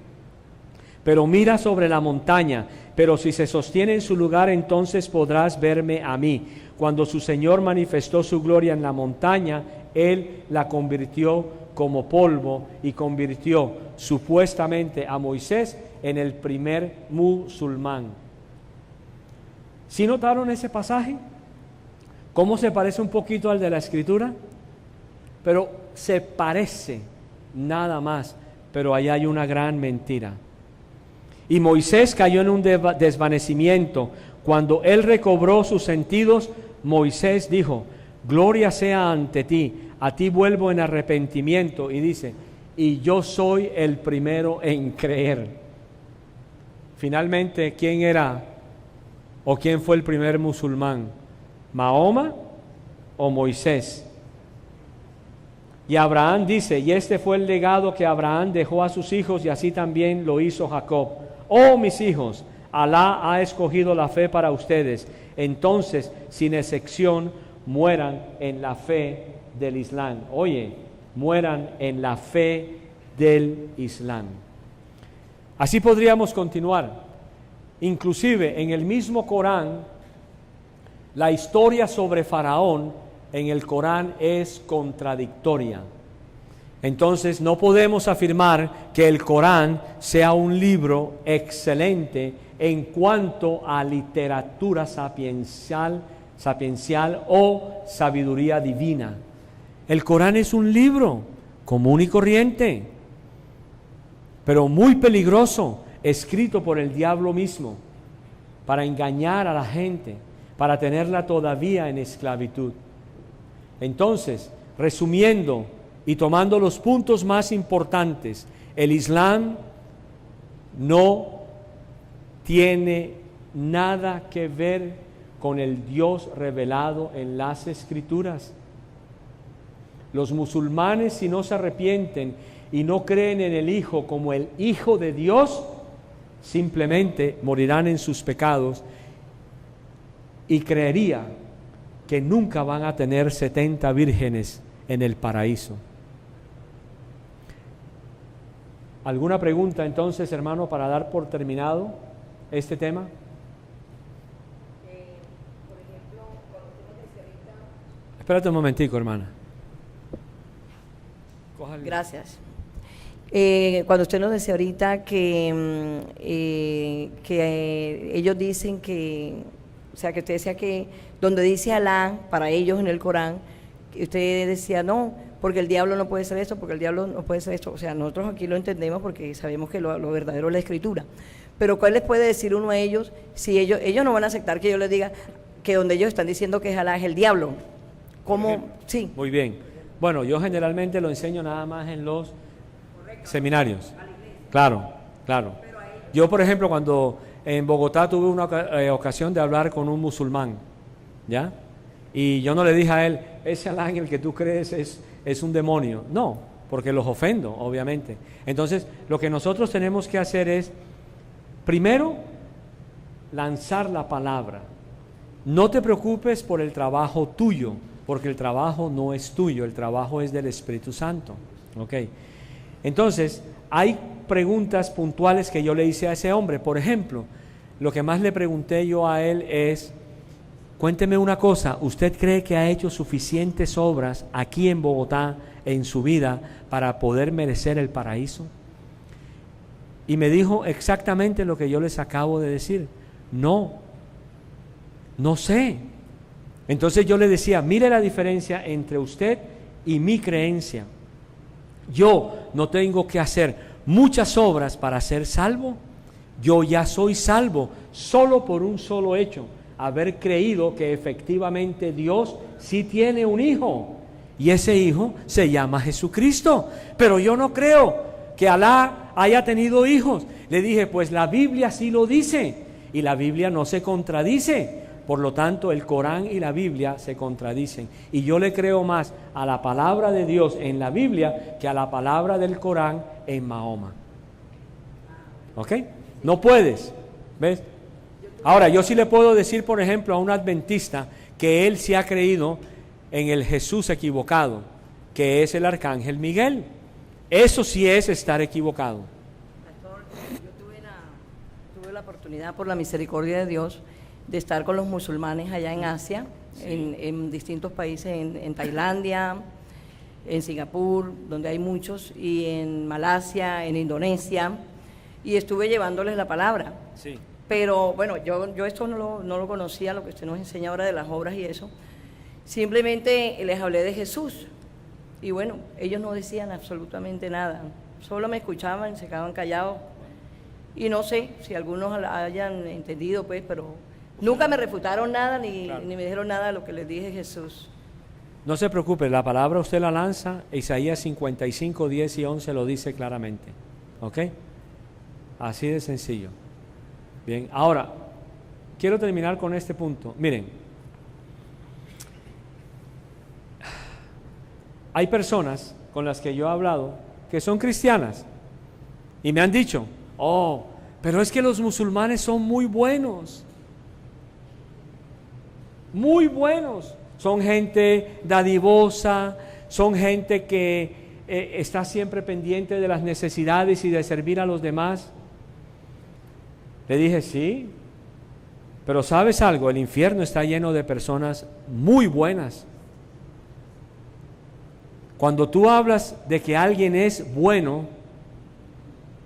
pero mira sobre la montaña, pero si se sostiene en su lugar entonces podrás verme a mí. Cuando su Señor manifestó su gloria en la montaña, Él la convirtió como polvo y convirtió supuestamente a Moisés en el primer musulmán. ¿Sí notaron ese pasaje? ¿Cómo se parece un poquito al de la Escritura? Pero se parece nada más, pero allá hay una gran mentira. Y Moisés cayó en un desvanecimiento. Cuando él recobró sus sentidos, Moisés dijo, gloria sea ante ti, a ti vuelvo en arrepentimiento. Y dice, y yo soy el primero en creer. Finalmente, ¿quién era o quién fue el primer musulmán? ¿Mahoma o Moisés? Y Abraham dice, y este fue el legado que Abraham dejó a sus hijos, y así también lo hizo Jacob. Oh mis hijos, Alá ha escogido la fe para ustedes. Entonces, sin excepción, mueran en la fe del Islam. Oye, mueran en la fe del Islam. Así podríamos continuar. Inclusive en el mismo Corán, la historia sobre Faraón en el Corán es contradictoria. Entonces no podemos afirmar que el Corán sea un libro excelente en cuanto a literatura sapiencial o sabiduría divina. El Corán es un libro común y corriente, pero muy peligroso, escrito por el diablo mismo, para engañar a la gente, para tenerla todavía en esclavitud. Entonces, resumiendo y tomando los puntos más importantes, el Islam no tiene nada que ver con el Dios revelado en las Escrituras. Los musulmanes, si no se arrepienten y no creen en el Hijo como el Hijo de Dios, simplemente morirán en sus pecados, y creería que nunca van a tener 70 vírgenes en el paraíso. ¿Alguna pregunta entonces, hermano, para dar por terminado este tema? Por ejemplo, cuando tú nos dices ahorita... Espérate un momentico, hermana. Gracias. Cuando usted nos decía ahorita que ellos dicen que, o sea, que usted decía que donde dice Alá, para ellos en el Corán, que usted decía, no, porque el diablo no puede ser esto, porque el diablo no puede ser esto. O sea, nosotros aquí lo entendemos porque sabemos que lo verdadero es la Escritura. Pero ¿cuál les puede decir uno a ellos si ellos no van a aceptar que yo les diga que donde ellos están diciendo que es Alá es el diablo? ¿Cómo? Sí. Muy bien. Bueno, yo generalmente lo enseño nada más en los seminarios. Claro, claro. Yo, por ejemplo, cuando en Bogotá tuve una ocasión de hablar con un musulmán, ¿ya? Y yo no le dije a él, ese Alá en el que tú crees es un demonio. No, porque los ofendo, obviamente. Entonces, lo que nosotros tenemos que hacer es, primero, lanzar la palabra. No te preocupes por el trabajo tuyo, porque el trabajo no es tuyo, el trabajo es del Espíritu Santo. ¿Ok? Entonces, hay preguntas puntuales que yo le hice a ese hombre. Por ejemplo, lo que más le pregunté yo a él es, cuénteme una cosa, ¿usted cree que ha hecho suficientes obras aquí en Bogotá en su vida para poder merecer el paraíso? Y me dijo exactamente lo que yo les acabo de decir. No sé. Entonces yo le decía, mire la diferencia entre usted y mi creencia. Yo no tengo que hacer muchas obras para ser salvo. Yo ya soy salvo solo por un solo hecho, haber creído que efectivamente Dios sí tiene un hijo. Y ese hijo se llama Jesucristo. Pero yo no creo que Alá haya tenido hijos. Le dije, pues la Biblia sí lo dice. Y la Biblia no se contradice. Por lo tanto, el Corán y la Biblia se contradicen. Y yo le creo más a la palabra de Dios en la Biblia que a la palabra del Corán en Mahoma. ¿Ok? No puedes. ¿Ves? Ahora, yo sí le puedo decir, por ejemplo, a un adventista que él sí ha creído en el Jesús equivocado, que es el arcángel Miguel. Eso sí es estar equivocado. Pastor, yo tuve la oportunidad, por la misericordia de Dios, de estar con los musulmanes allá en Asia, sí, en distintos países, en Tailandia, en Singapur, donde hay muchos, y en Malasia, en Indonesia, y estuve llevándoles la palabra. Sí. Pero bueno, yo esto no lo conocía, lo que usted nos enseña ahora de las obras y eso. Simplemente les hablé de Jesús. Y bueno, ellos no decían absolutamente nada. Solo me escuchaban, se quedaban callados. Y no sé si algunos hayan entendido, pues, pero nunca me refutaron nada ni me dijeron nada de lo que les dije Jesús. No se preocupe, la palabra usted la lanza, Isaías 55, 10 y 11 lo dice claramente. ¿Ok? Así de sencillo. Bien, ahora, quiero terminar con este punto. Miren, hay personas con las que yo he hablado que son cristianas y me han dicho, oh, pero es que los musulmanes son muy buenos. Muy buenos. Son gente dadivosa, son gente que está siempre pendiente de las necesidades y de servir a los demás. Le dije, sí, pero ¿sabes algo? El infierno está lleno de personas muy buenas. Cuando tú hablas de que alguien es bueno,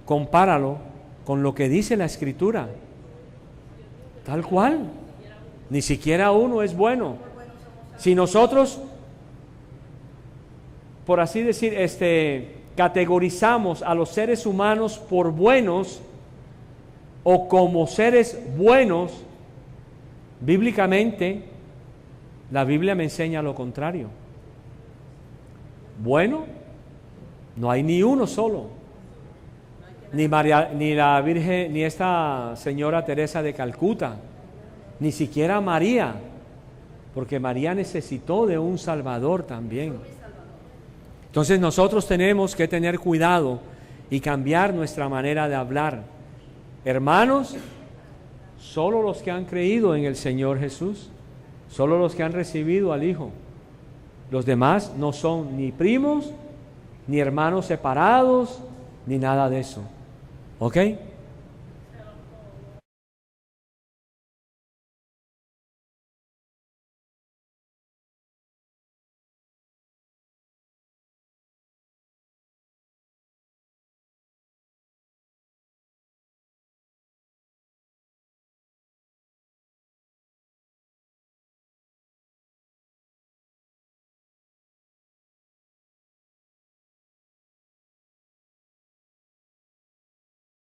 compáralo con lo que dice la Escritura. Tal cual. Ni siquiera uno es bueno. Si nosotros, por así decir, categorizamos a los seres humanos por buenos o como seres buenos, bíblicamente, la Biblia me enseña lo contrario. Bueno, no hay ni uno solo. Ni María, ni la Virgen, ni esta señora Teresa de Calcuta, ni siquiera María, porque María necesitó de un Salvador también. Entonces nosotros tenemos que tener cuidado y cambiar nuestra manera de hablar. Hermanos, solo los que han creído en el Señor Jesús, solo los que han recibido al Hijo. Los demás no son ni primos, ni hermanos separados, ni nada de eso. ¿Ok?